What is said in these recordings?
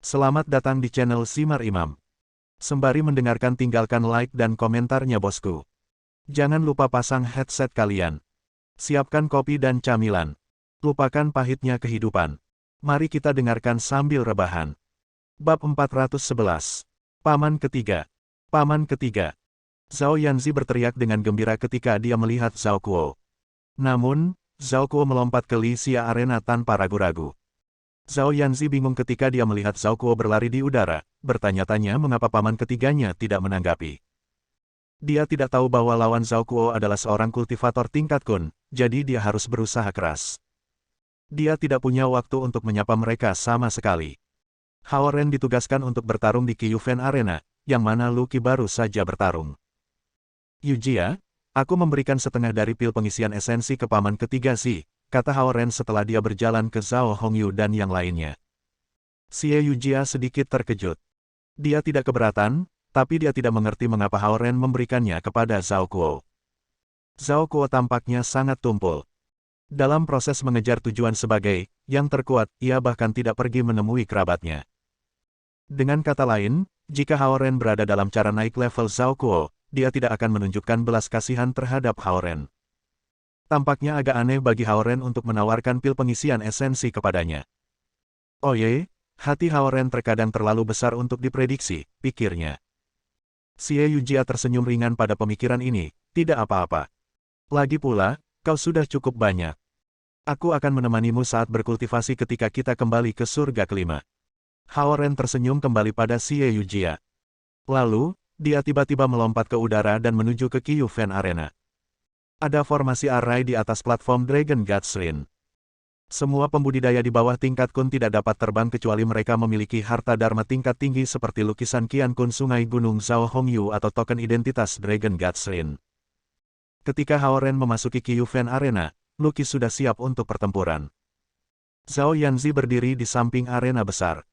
Selamat datang di channel Simar Imam. Sembari mendengarkan tinggalkan like dan komentarnya bosku. Jangan lupa pasang headset kalian. Siapkan kopi dan camilan. Lupakan pahitnya kehidupan. Mari kita dengarkan sambil rebahan. Bab 411. Paman ketiga. Paman ketiga. Zhao Yanzi berteriak dengan gembira ketika dia melihat Zhao Kuo. Namun, Zhao Kuo melompat ke Li Xia Arena tanpa ragu-ragu. Zhao Yanzi bingung ketika dia melihat Zhao Kuo berlari di udara, bertanya-tanya mengapa paman ketiganya tidak menanggapi. Dia tidak tahu bahwa lawan Zhao Kuo adalah seorang kultivator tingkat kun, jadi dia harus berusaha keras. Dia tidak punya waktu untuk menyapa mereka sama sekali. Hao Ren ditugaskan untuk bertarung di Kyuven Arena, yang mana Lu Qi baru saja bertarung. Yujia, aku memberikan setengah dari pil pengisian esensi ke paman ketiga sih, kata Hao Ren setelah dia berjalan ke Zhao Hongyu dan yang lainnya. Xie Yujia sedikit terkejut. Dia tidak keberatan, tapi dia tidak mengerti mengapa Hao Ren memberikannya kepada Zhao Kuo. Zhao Kuo tampaknya sangat tumpul. Dalam proses mengejar tujuan sebagai yang terkuat, ia bahkan tidak pergi menemui kerabatnya. Dengan kata lain, jika Hao Ren berada dalam cara naik level Zhao Kuo, dia tidak akan menunjukkan belas kasihan terhadap Hao Ren. Tampaknya agak aneh bagi Hao Ren untuk menawarkan pil pengisian esensi kepadanya. Oh ye, hati Hao Ren terkadang terlalu besar untuk diprediksi, pikirnya. Xie Yujia tersenyum ringan pada pemikiran ini, tidak apa-apa. Lagi pula, kau sudah cukup banyak. Aku akan menemanimu saat berkultivasi ketika kita kembali ke surga kelima. Hao Ren tersenyum kembali pada Xie Yujia. Lalu, dia tiba-tiba melompat ke udara dan menuju ke Kyuven Arena. Ada formasi arai di atas platform Dragon God's Ring. Semua pembudidaya di bawah tingkat kun tidak dapat terbang kecuali mereka memiliki harta dharma tingkat tinggi seperti lukisan Qian Kun Sungai Gunung Zhao Hongyu atau token identitas Dragon God's Ring. Ketika Hao Ren memasuki Kyuven Arena, Lu Qi sudah siap untuk pertempuran. Zhao Yanzi berdiri di samping arena besar.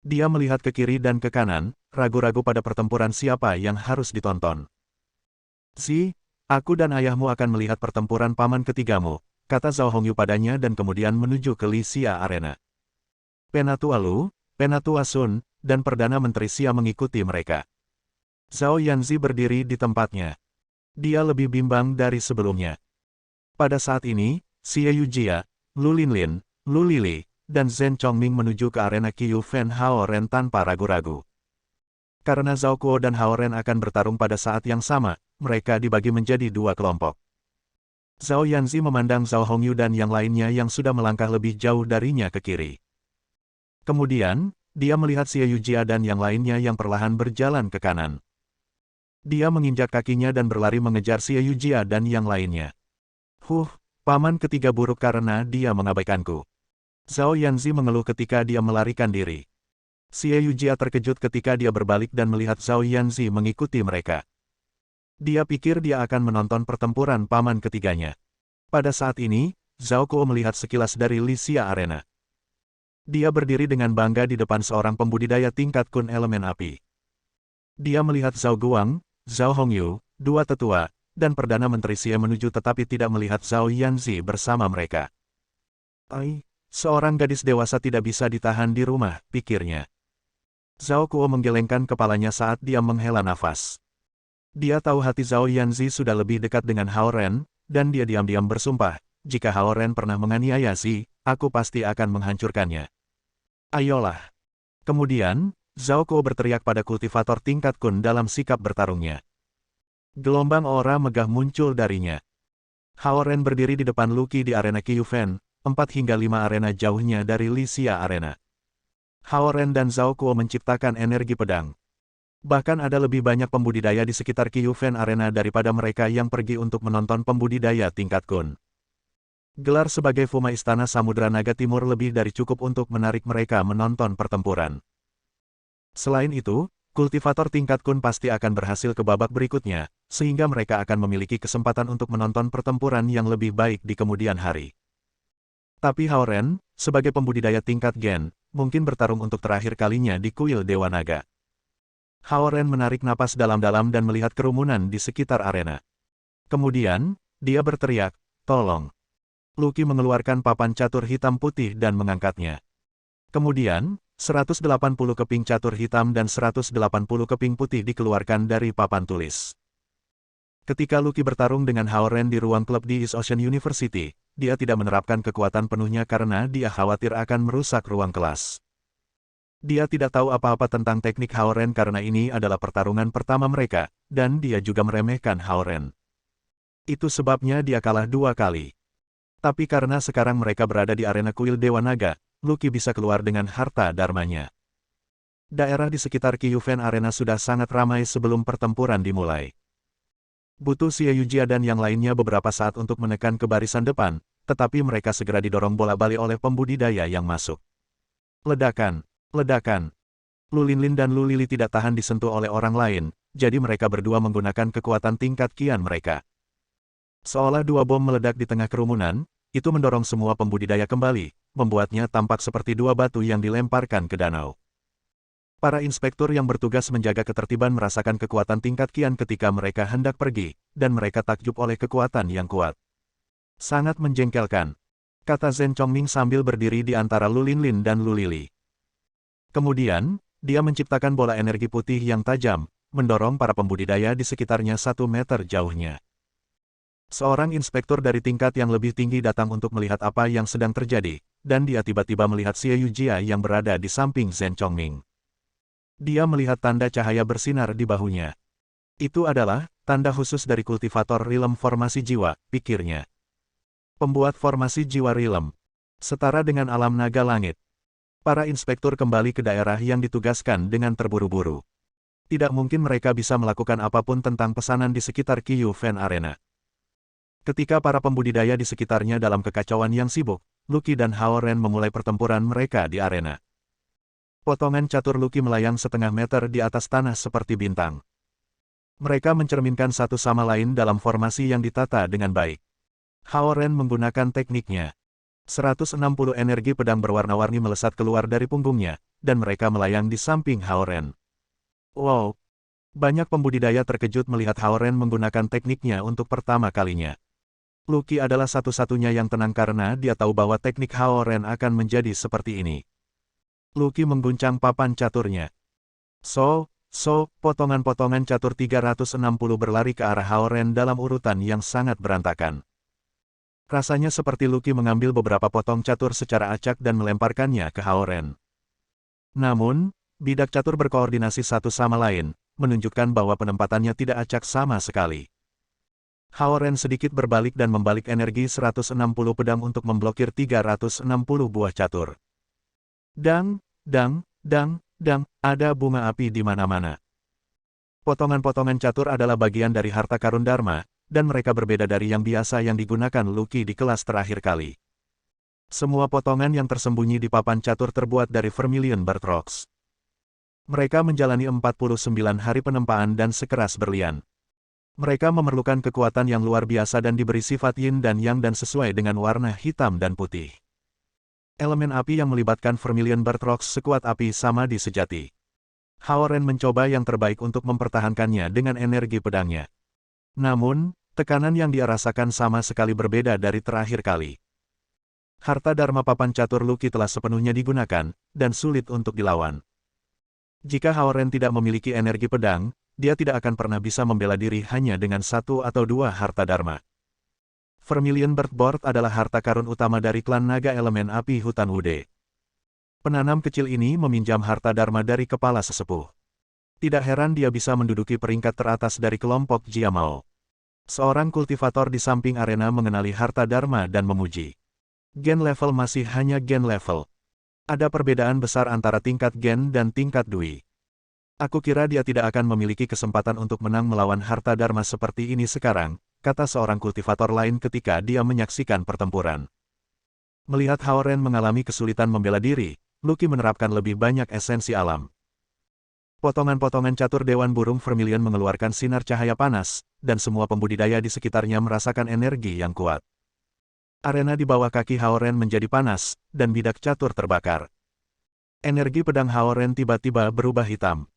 Dia melihat ke kiri dan ke kanan, ragu-ragu pada pertempuran siapa yang harus ditonton. Aku dan ayahmu akan melihat pertempuran paman ketigamu, kata Zhao Hongyu padanya dan kemudian menuju ke Li Xia Arena. Penatua Lu, Penatua Sun, dan Perdana Menteri Xia mengikuti mereka. Zhao Yanzi berdiri di tempatnya. Dia lebih bimbang dari sebelumnya. Pada saat ini, Xie Yujia, Lu Linlin, Lu Lili, dan Zhen Chongming menuju ke arena Kyuven Hao Ren tanpa ragu-ragu. Karena Zhao Kuo dan Hao Ren akan bertarung pada saat yang sama, mereka dibagi menjadi dua kelompok. Zhao Yanzi memandang Zhao Hongyu dan yang lainnya yang sudah melangkah lebih jauh darinya ke kiri. Kemudian, dia melihat Xie Yujia dan yang lainnya yang perlahan berjalan ke kanan. Dia menginjak kakinya dan berlari mengejar Xie Yujia dan yang lainnya. Paman ketiga buruk karena dia mengabaikanku. Zhao Yanzi mengeluh ketika dia melarikan diri. Xie Yujia terkejut ketika dia berbalik dan melihat Zhao Yanzi mengikuti mereka. Dia pikir dia akan menonton pertempuran paman ketiganya. Pada saat ini, Zhao Kuo melihat sekilas dari Li Xia Arena. Dia berdiri dengan bangga di depan seorang pembudidaya tingkat kun elemen api. Dia melihat Zhao Guang, Zhao Hongyu, dua tetua, dan Perdana Menteri Xie menuju tetapi tidak melihat Zhao Yanzi bersama mereka. Seorang gadis dewasa tidak bisa ditahan di rumah, pikirnya. Zhao Kuo menggelengkan kepalanya saat dia menghela nafas. Dia tahu hati Zhao Yanzi sudah lebih dekat dengan Hao Ren, dan dia diam-diam bersumpah, jika Hao Ren pernah menganiaya aku pasti akan menghancurkannya. Ayolah. Kemudian, Zhao Kuo berteriak pada kultivator tingkat kun dalam sikap bertarungnya. Gelombang aura megah muncul darinya. Hao Ren berdiri di depan Lu Qi di arena Kyuven, 4 hingga 5 arena jauhnya dari Li Xia Arena. Hao Ren dan Zhao Kuo menciptakan energi pedang. Bahkan ada lebih banyak pembudidaya di sekitar Kyuven Arena daripada mereka yang pergi untuk menonton pembudidaya tingkat kun. Gelar sebagai Fuma Istana Samudra Naga Timur lebih dari cukup untuk menarik mereka menonton pertempuran. Selain itu, kultivator tingkat kun pasti akan berhasil ke babak berikutnya, sehingga mereka akan memiliki kesempatan untuk menonton pertempuran yang lebih baik di kemudian hari. Tapi Hao Ren, sebagai pembudidaya tingkat gen, mungkin bertarung untuk terakhir kalinya di kuil Dewa Naga. Hao Ren menarik napas dalam-dalam dan melihat kerumunan di sekitar arena. Kemudian, dia berteriak, "Tolong!" Lu Qi mengeluarkan papan catur hitam putih dan mengangkatnya. Kemudian, 180 keping catur hitam dan 180 keping putih dikeluarkan dari papan tulis. Ketika Lucky bertarung dengan Hao-Ren di ruang klub di East Ocean University, dia tidak menerapkan kekuatan penuhnya karena dia khawatir akan merusak ruang kelas. Dia tidak tahu apa-apa tentang teknik Hao-Ren karena ini adalah pertarungan pertama mereka, dan dia juga meremehkan Hao-Ren. Itu sebabnya dia kalah 2 kali. Tapi karena sekarang mereka berada di arena kuil Dewa Naga, Lucky bisa keluar dengan harta dharmanya. Daerah di sekitar Kyuven Arena sudah sangat ramai sebelum pertempuran dimulai. Butuh Xie Yujia dan yang lainnya beberapa saat untuk menekan ke barisan depan, tetapi mereka segera didorong bola-balik oleh pembudidaya yang masuk. Ledakan, ledakan. Lu Linlin dan Lu Lili tidak tahan disentuh oleh orang lain, jadi mereka berdua menggunakan kekuatan tingkat kian mereka. Seolah 2 bom meledak di tengah kerumunan, itu mendorong semua pembudidaya kembali, membuatnya tampak seperti 2 batu yang dilemparkan ke danau. Para inspektur yang bertugas menjaga ketertiban merasakan kekuatan tingkat kian ketika mereka hendak pergi, dan mereka takjub oleh kekuatan yang kuat. Sangat menjengkelkan, kata Zhen Chongming sambil berdiri di antara Lu Linlin dan Lu Lili. Kemudian, dia menciptakan bola energi putih yang tajam, mendorong para pembudidaya di sekitarnya 1 meter jauhnya. Seorang inspektur dari tingkat yang lebih tinggi datang untuk melihat apa yang sedang terjadi, dan dia tiba-tiba melihat Xie Yujia yang berada di samping Zhen Chongming. Dia melihat tanda cahaya bersinar di bahunya. Itu adalah tanda khusus dari kultivator Rilem formasi jiwa, pikirnya. Pembuat formasi jiwa Rilem. Setara dengan alam naga langit. Para inspektur kembali ke daerah yang ditugaskan dengan terburu-buru. Tidak mungkin mereka bisa melakukan apapun tentang pesanan di sekitar Kyuven Arena. Ketika para pembudidaya di sekitarnya dalam kekacauan yang sibuk, Lucky dan Hao-Ren memulai pertempuran mereka di arena. Potongan catur Lucky melayang setengah meter di atas tanah seperti bintang. Mereka mencerminkan satu sama lain dalam formasi yang ditata dengan baik. Hao-Ren menggunakan tekniknya. 160 energi pedang berwarna-warni melesat keluar dari punggungnya, dan mereka melayang di samping Hao-Ren. Wow! Banyak pembudidaya terkejut melihat Hao-Ren menggunakan tekniknya untuk pertama kalinya. Lucky adalah satu-satunya yang tenang karena dia tahu bahwa teknik Hao-Ren akan menjadi seperti ini. Lucky mengguncang papan caturnya. Potongan-potongan catur 360 berlari ke arah Hao-Ren dalam urutan yang sangat berantakan. Rasanya seperti Lucky mengambil beberapa potong catur secara acak dan melemparkannya ke Hao-Ren. Namun, bidak catur berkoordinasi satu sama lain, menunjukkan bahwa penempatannya tidak acak sama sekali. Hao-Ren sedikit berbalik dan membalik energi 160 pedang untuk memblokir 360 buah catur. Dang, ada bunga api di mana-mana. Potongan-potongan catur adalah bagian dari harta karun Dharma, dan mereka berbeda dari yang biasa yang digunakan Lucky di kelas terakhir kali. Semua potongan yang tersembunyi di papan catur terbuat dari vermilion bird rocks. Mereka menjalani 49 hari penempaan dan sekeras berlian. Mereka memerlukan kekuatan yang luar biasa dan diberi sifat yin dan yang dan sesuai dengan warna hitam dan putih. Elemen api yang melibatkan vermilion bird rocks sekuat api sama di sejati. Hao-Ren mencoba yang terbaik untuk mempertahankannya dengan energi pedangnya. Namun, tekanan yang dia rasakan sama sekali berbeda dari terakhir kali. Harta Dharma papan catur Lucky telah sepenuhnya digunakan, dan sulit untuk dilawan. Jika Hao-Ren tidak memiliki energi pedang, dia tidak akan pernah bisa membela diri hanya dengan 1 atau 2 harta Dharma. Vermilion Bird Board adalah harta karun utama dari klan naga elemen api hutan Wude. Penanam kecil ini meminjam harta Dharma dari kepala sesepuh. Tidak heran dia bisa menduduki peringkat teratas dari kelompok Jiamao. Seorang kultivator di samping arena mengenali harta Dharma dan memuji. Gen level masih hanya gen level. Ada perbedaan besar antara tingkat gen dan tingkat dui. Aku kira dia tidak akan memiliki kesempatan untuk menang melawan harta Dharma seperti ini sekarang, kata seorang kultivator lain ketika dia menyaksikan pertempuran. Melihat Hao-Ren mengalami kesulitan membela diri, Lucky menerapkan lebih banyak esensi alam. Potongan-potongan catur Dewan Burung Vermilion mengeluarkan sinar cahaya panas, dan semua pembudidaya di sekitarnya merasakan energi yang kuat. Arena di bawah kaki Hao-Ren menjadi panas, dan bidak catur terbakar. Energi pedang Hao-Ren tiba-tiba berubah hitam.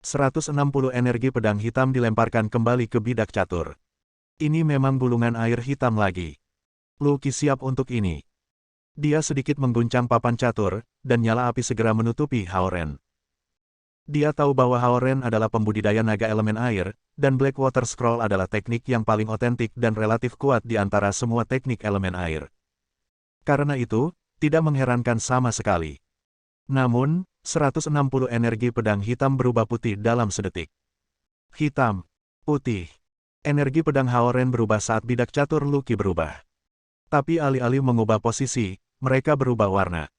160 energi pedang hitam dilemparkan kembali ke bidak catur. Ini memang gulungan air hitam lagi. Lucky siap untuk ini. Dia sedikit mengguncang papan catur, dan nyala api segera menutupi Hao Ren. Dia tahu bahwa Hao Ren adalah pembudidaya naga elemen air, dan Blackwater Scroll adalah teknik yang paling otentik dan relatif kuat di antara semua teknik elemen air. Karena itu, tidak mengherankan sama sekali. Namun, 160 energi pedang hitam berubah putih dalam sedetik. Hitam, putih. Energi pedang Hao Ren berubah saat bidak catur Lucky berubah. Tapi alih-alih mengubah posisi, mereka berubah warna.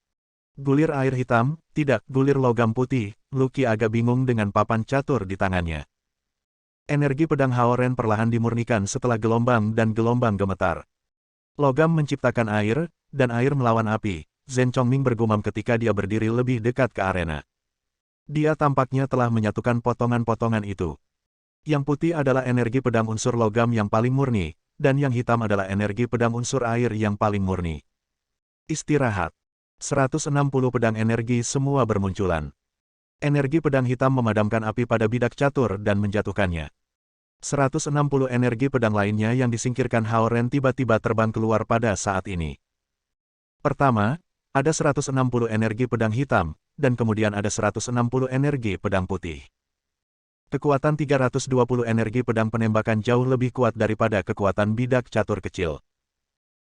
Gulir air hitam, tidak gulir logam putih, Lucky agak bingung dengan papan catur di tangannya. Energi pedang Hao Ren perlahan dimurnikan setelah gelombang dan gelombang gemetar. Logam menciptakan air, dan air melawan api. Zhen Chongming bergumam ketika dia berdiri lebih dekat ke arena. Dia tampaknya telah menyatukan potongan-potongan itu. Yang putih adalah energi pedang unsur logam yang paling murni, dan yang hitam adalah energi pedang unsur air yang paling murni. Istirahat. 160 pedang energi semua bermunculan. Energi pedang hitam memadamkan api pada bidak catur dan menjatuhkannya. 160 energi pedang lainnya yang disingkirkan Hao Ren tiba-tiba terbang keluar pada saat ini. Pertama, ada 160 energi pedang hitam, dan kemudian ada 160 energi pedang putih. Kekuatan 320 energi pedang penembakan jauh lebih kuat daripada kekuatan bidak catur kecil.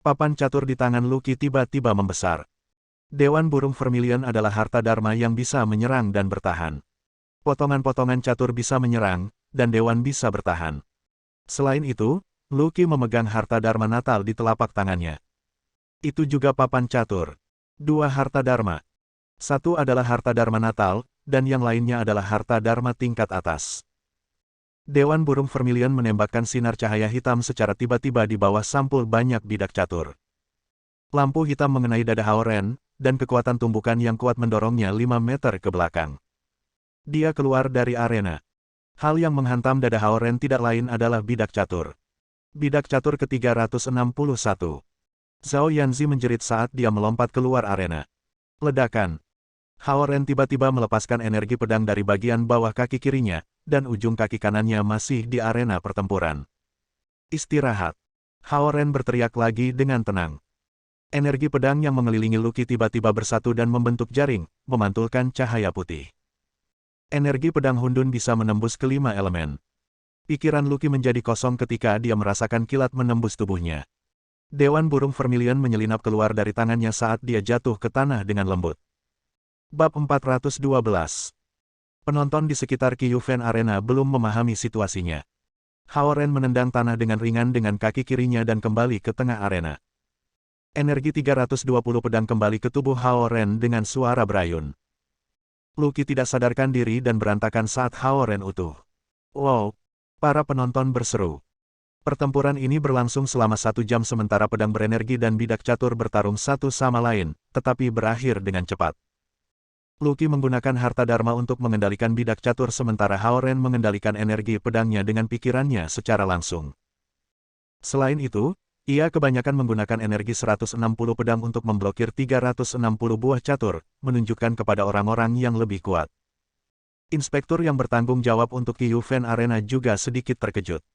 Papan catur di tangan Lucky tiba-tiba membesar. Dewan burung vermilion adalah harta dharma yang bisa menyerang dan bertahan. Potongan-potongan catur bisa menyerang, dan dewan bisa bertahan. Selain itu, Lucky memegang harta dharma natal di telapak tangannya. Itu juga papan catur. Dua harta dharma. Satu adalah harta dharma natal, dan yang lainnya adalah harta dharma tingkat atas. Dewan burung vermilion menembakkan sinar cahaya hitam secara tiba-tiba di bawah sampul banyak bidak catur. Lampu hitam mengenai dada Hao Ren, dan kekuatan tumbukan yang kuat mendorongnya 5 meter ke belakang. Dia keluar dari arena. Hal yang menghantam dada Hao Ren tidak lain adalah bidak catur. Bidak catur ke-361. Zhao Yanzi menjerit saat dia melompat keluar arena. Ledakan. Hao Ren tiba-tiba melepaskan energi pedang dari bagian bawah kaki kirinya, dan ujung kaki kanannya masih di arena pertempuran. Istirahat. Hao Ren berteriak lagi dengan tenang. Energi pedang yang mengelilingi Lucky tiba-tiba bersatu dan membentuk jaring, memantulkan cahaya putih. Energi pedang Hundun bisa menembus kelima elemen. Pikiran Lucky menjadi kosong ketika dia merasakan kilat menembus tubuhnya. Dewan burung vermilion menyelinap keluar dari tangannya saat dia jatuh ke tanah dengan lembut. Bab 412. Penonton di sekitar Kyuven Arena belum memahami situasinya. Hao Ren menendang tanah dengan ringan dengan kaki kirinya dan kembali ke tengah arena. Energi 320 pedang kembali ke tubuh Hao Ren dengan suara berayun. Lucky tidak sadarkan diri dan berantakan saat Hao Ren utuh. Wow! Para penonton berseru. Pertempuran ini berlangsung selama 1 jam sementara pedang berenergi dan bidak catur bertarung satu sama lain, tetapi berakhir dengan cepat. Lucky menggunakan harta dharma untuk mengendalikan bidak catur sementara Hao Ren mengendalikan energi pedangnya dengan pikirannya secara langsung. Selain itu, ia kebanyakan menggunakan energi 160 pedang untuk memblokir 360 buah catur, menunjukkan kepada orang-orang yang lebih kuat. Inspektur yang bertanggung jawab untuk Kyuven Arena juga sedikit terkejut.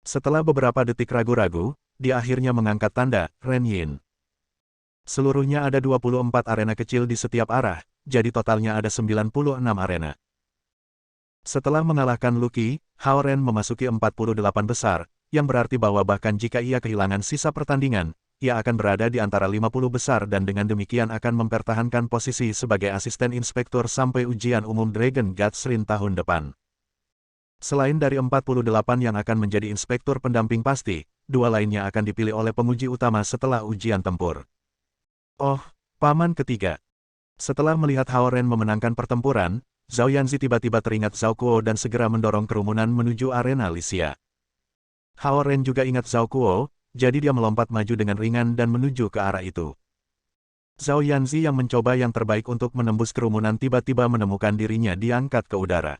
Setelah beberapa detik ragu-ragu, dia akhirnya mengangkat tanda, Ren Yin. Seluruhnya ada 24 arena kecil di setiap arah, jadi totalnya ada 96 arena. Setelah mengalahkan Lucky, Hao Ren memasuki 48 besar, yang berarti bahwa bahkan jika ia kehilangan sisa pertandingan, ia akan berada di antara 50 besar dan dengan demikian akan mempertahankan posisi sebagai asisten inspektur sampai ujian umum Dragon Guards Rin tahun depan. Selain dari 48 yang akan menjadi inspektur pendamping pasti, 2 lainnya akan dipilih oleh penguji utama setelah ujian tempur. Oh, paman ketiga. Setelah melihat Hao Ren memenangkan pertempuran, Zhao Yanzi tiba-tiba teringat Zhao Kuo dan segera mendorong kerumunan menuju arena Lycia. Hao Ren juga ingat Zhao Kuo, jadi dia melompat maju dengan ringan dan menuju ke arah itu. Zhao Yanzi yang mencoba yang terbaik untuk menembus kerumunan tiba-tiba menemukan dirinya diangkat ke udara.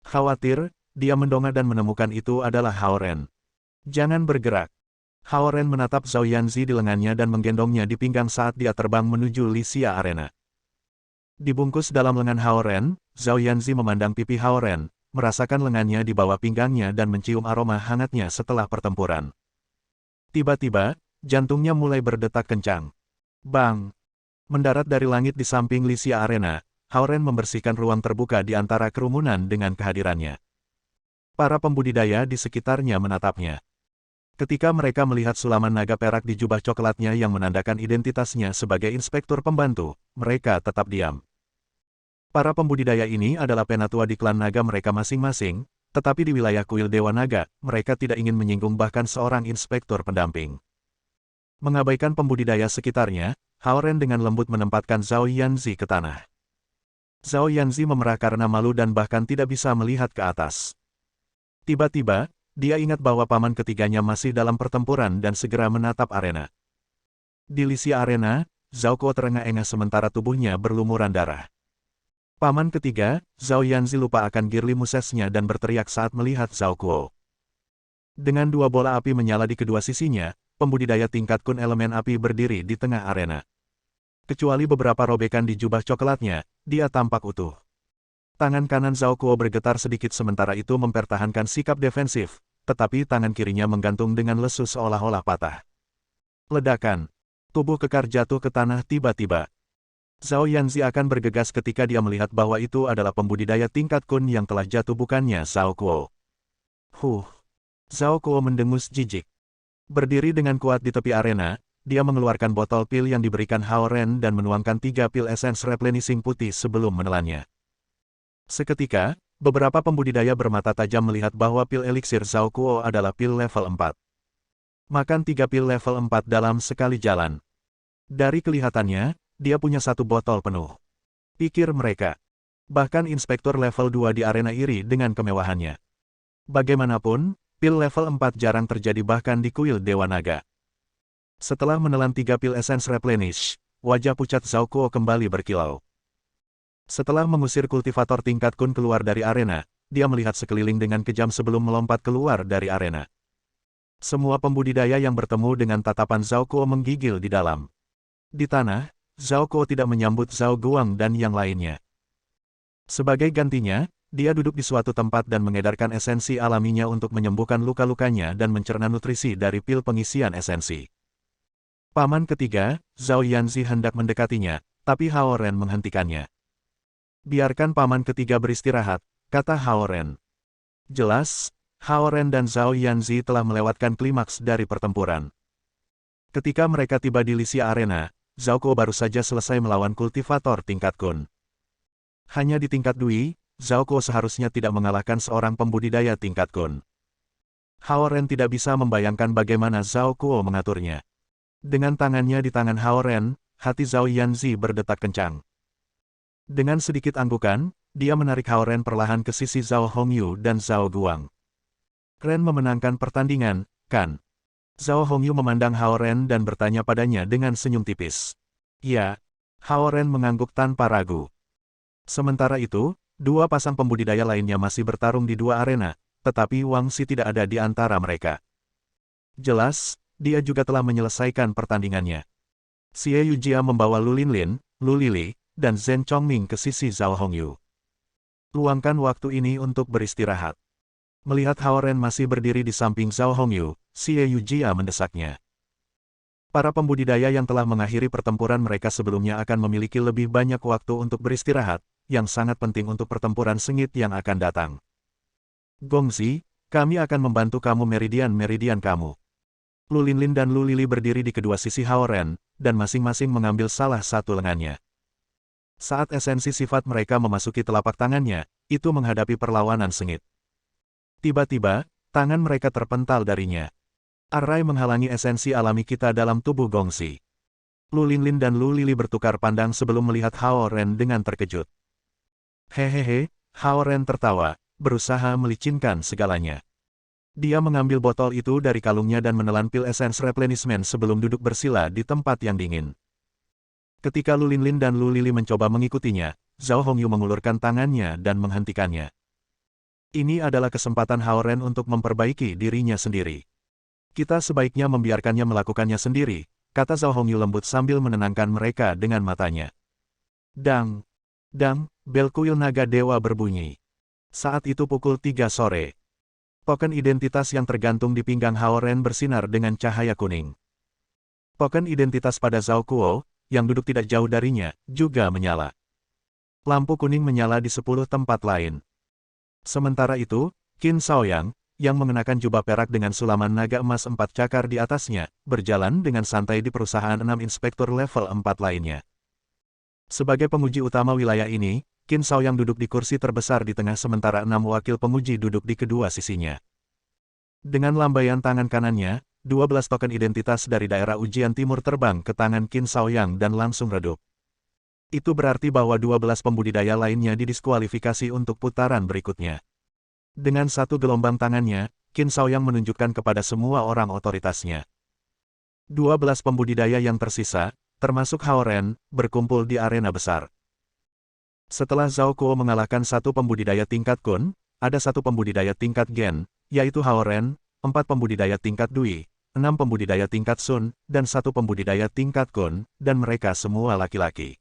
Khawatir, dia mendongak dan menemukan itu adalah Hao Ren. Jangan bergerak. Hao Ren menatap Zhao Yanzi di lengannya dan menggendongnya di pinggang saat dia terbang menuju Lycia Arena. Dibungkus dalam lengan Hao Ren, Zhao Yanzi memandang pipi Hao Ren, merasakan lengannya di bawah pinggangnya dan mencium aroma hangatnya setelah pertempuran. Tiba-tiba, jantungnya mulai berdetak kencang. Bang! Mendarat dari langit di samping Lycia Arena, Hao Ren membersihkan ruang terbuka di antara kerumunan dengan kehadirannya. Para pembudidaya di sekitarnya menatapnya. Ketika mereka melihat sulaman naga perak di jubah coklatnya yang menandakan identitasnya sebagai inspektur pembantu, mereka tetap diam. Para pembudidaya ini adalah penatua di klan naga mereka masing-masing, tetapi di wilayah kuil Dewa Naga, mereka tidak ingin menyinggung bahkan seorang inspektur pendamping. Mengabaikan pembudidaya sekitarnya, Hao Ren dengan lembut menempatkan Zhao Yanzi ke tanah. Zhao Yanzi memerah karena malu dan bahkan tidak bisa melihat ke atas. Tiba-tiba, dia ingat bahwa paman ketiganya masih dalam pertempuran dan segera menatap arena. Di Lycia Arena, Zhao Kuo terengah-engah sementara tubuhnya berlumuran darah. Paman ketiga, Zhao Yanzi lupa akan girly musesnya dan berteriak saat melihat Zhao Kuo. Dengan dua bola api menyala di kedua sisinya, pembudidaya tingkat kun elemen api berdiri di tengah arena. Kecuali beberapa robekan di jubah coklatnya, dia tampak utuh. Tangan kanan Zhao Kuo bergetar sedikit sementara itu mempertahankan sikap defensif, tetapi tangan kirinya menggantung dengan lesu seolah-olah patah. Ledakan. Tubuh kekar jatuh ke tanah tiba-tiba. Zhao Yanzi akan bergegas ketika dia melihat bahwa itu adalah pembudidaya tingkat kun yang telah jatuh bukannya Zhao Kuo. Zhao Kuo mendengus jijik. Berdiri dengan kuat di tepi arena, dia mengeluarkan botol pil yang diberikan Hao Ren dan menuangkan 3 pil essence replenishing putih sebelum menelannya. Seketika, beberapa pembudidaya bermata tajam melihat bahwa pil eliksir Zhao Kuo adalah pil level 4. Makan 3 pil level 4 dalam sekali jalan. Dari kelihatannya, dia punya 1 botol penuh. Pikir mereka. Bahkan inspektur level 2 di arena iri dengan kemewahannya. Bagaimanapun, pil level 4 jarang terjadi bahkan di kuil Dewa Naga. Setelah menelan 3 pil essence replenish, wajah pucat Zhao Kuo kembali berkilau. Setelah mengusir kultivator tingkat kun keluar dari arena, dia melihat sekeliling dengan kejam sebelum melompat keluar dari arena. Semua pembudidaya yang bertemu dengan tatapan Zhao Kuo menggigil di dalam. Di tanah, Zhao Kuo tidak menyambut Zhao Guang dan yang lainnya. Sebagai gantinya, dia duduk di suatu tempat dan mengedarkan esensi alaminya untuk menyembuhkan luka-lukanya dan mencerna nutrisi dari pil pengisian esensi. Paman ketiga, Zhao Yanzi hendak mendekatinya, tapi Hao Ren menghentikannya. Biarkan paman ketiga beristirahat, kata Hao Ren. Jelas, Hao Ren dan Zhao Yanzi telah melewatkan klimaks dari pertempuran. Ketika mereka tiba di Lycia Arena, Zhao Kuo baru saja selesai melawan kultivator tingkat kun. Hanya di tingkat Dui, Zhao Kuo seharusnya tidak mengalahkan seorang pembudidaya tingkat kun. Hao Ren tidak bisa membayangkan bagaimana Zhao Kuo mengaturnya. Dengan tangannya di tangan Hao Ren, hati Zhao Yanzi berdetak kencang. Dengan sedikit anggukan, dia menarik Hao Ren perlahan ke sisi Zhao Hongyu dan Zhao Guang. Ren memenangkan pertandingan, kan? Zhao Hongyu memandang Hao Ren dan bertanya padanya dengan senyum tipis. Ya, Hao Ren mengangguk tanpa ragu. Sementara itu, dua pasang pembudidaya lainnya masih bertarung di dua arena, tetapi Wang Xi tidak ada di antara mereka. Jelas, dia juga telah menyelesaikan pertandingannya. Xie Yujia membawa Lu Linlin, Lu Lili, dan Zhen Chongming ke sisi Zhao Hongyu. Luangkan waktu ini untuk beristirahat. Melihat Hao Ren masih berdiri di samping Zhao Hongyu, Xie Yujia mendesaknya. Para pembudidaya yang telah mengakhiri pertempuran mereka sebelumnya akan memiliki lebih banyak waktu untuk beristirahat, yang sangat penting untuk pertempuran sengit yang akan datang. Gongzi, kami akan membantu kamu meridian-meridian kamu. Lu Linlin dan Lu Lili berdiri di kedua sisi Hao Ren, dan masing-masing mengambil salah satu lengannya. Saat esensi sifat mereka memasuki telapak tangannya, itu menghadapi perlawanan sengit. Tiba-tiba, tangan mereka terpental darinya. Arai menghalangi esensi alami kita dalam tubuh Gongzi. Lu Linlin dan Lu Lili bertukar pandang sebelum melihat Hao Ren dengan terkejut. Hehehe, Hao Ren tertawa, berusaha melicinkan segalanya. Dia mengambil botol itu dari kalungnya dan menelan pil essence replenishment sebelum duduk bersila di tempat yang dingin. Ketika Lu Linlin dan Lu Lili mencoba mengikutinya, Zhao Hongyu mengulurkan tangannya dan menghentikannya. Ini adalah kesempatan Hao Ren untuk memperbaiki dirinya sendiri. Kita sebaiknya membiarkannya melakukannya sendiri, kata Zhao Hongyu lembut sambil menenangkan mereka dengan matanya. Dang! Dang! Bel kuil naga dewa berbunyi. Saat itu pukul 3 sore. Token identitas yang tergantung di pinggang Hao Ren bersinar dengan cahaya kuning. Token identitas pada Zhao Kuo, yang duduk tidak jauh darinya, juga menyala. Lampu kuning menyala di 10 tempat lain. Sementara itu, Qin Shaoyang, yang mengenakan jubah perak dengan sulaman naga emas 4 cakar di atasnya, berjalan dengan santai di perusahaan 6 inspektur level 4 lainnya. Sebagai penguji utama wilayah ini, Qin Shaoyang duduk di kursi terbesar di tengah sementara 6 wakil penguji duduk di kedua sisinya. Dengan lambaian tangan kanannya, 12 token identitas dari daerah ujian timur terbang ke tangan Qin Shaoyang dan langsung redup. Itu berarti bahwa 12 pembudidaya lainnya didiskualifikasi untuk putaran berikutnya. Dengan satu gelombang tangannya, Qin Shaoyang menunjukkan kepada semua orang otoritasnya. 12 pembudidaya yang tersisa, termasuk Hao Ren, berkumpul di arena besar. Setelah Zhao Kuo mengalahkan satu pembudidaya tingkat Kun, ada satu pembudidaya tingkat Gen, yaitu Hao Ren, 4 pembudidaya tingkat Dui, 6 pembudidaya tingkat Sun, dan satu pembudidaya tingkat Kun, dan mereka semua laki-laki.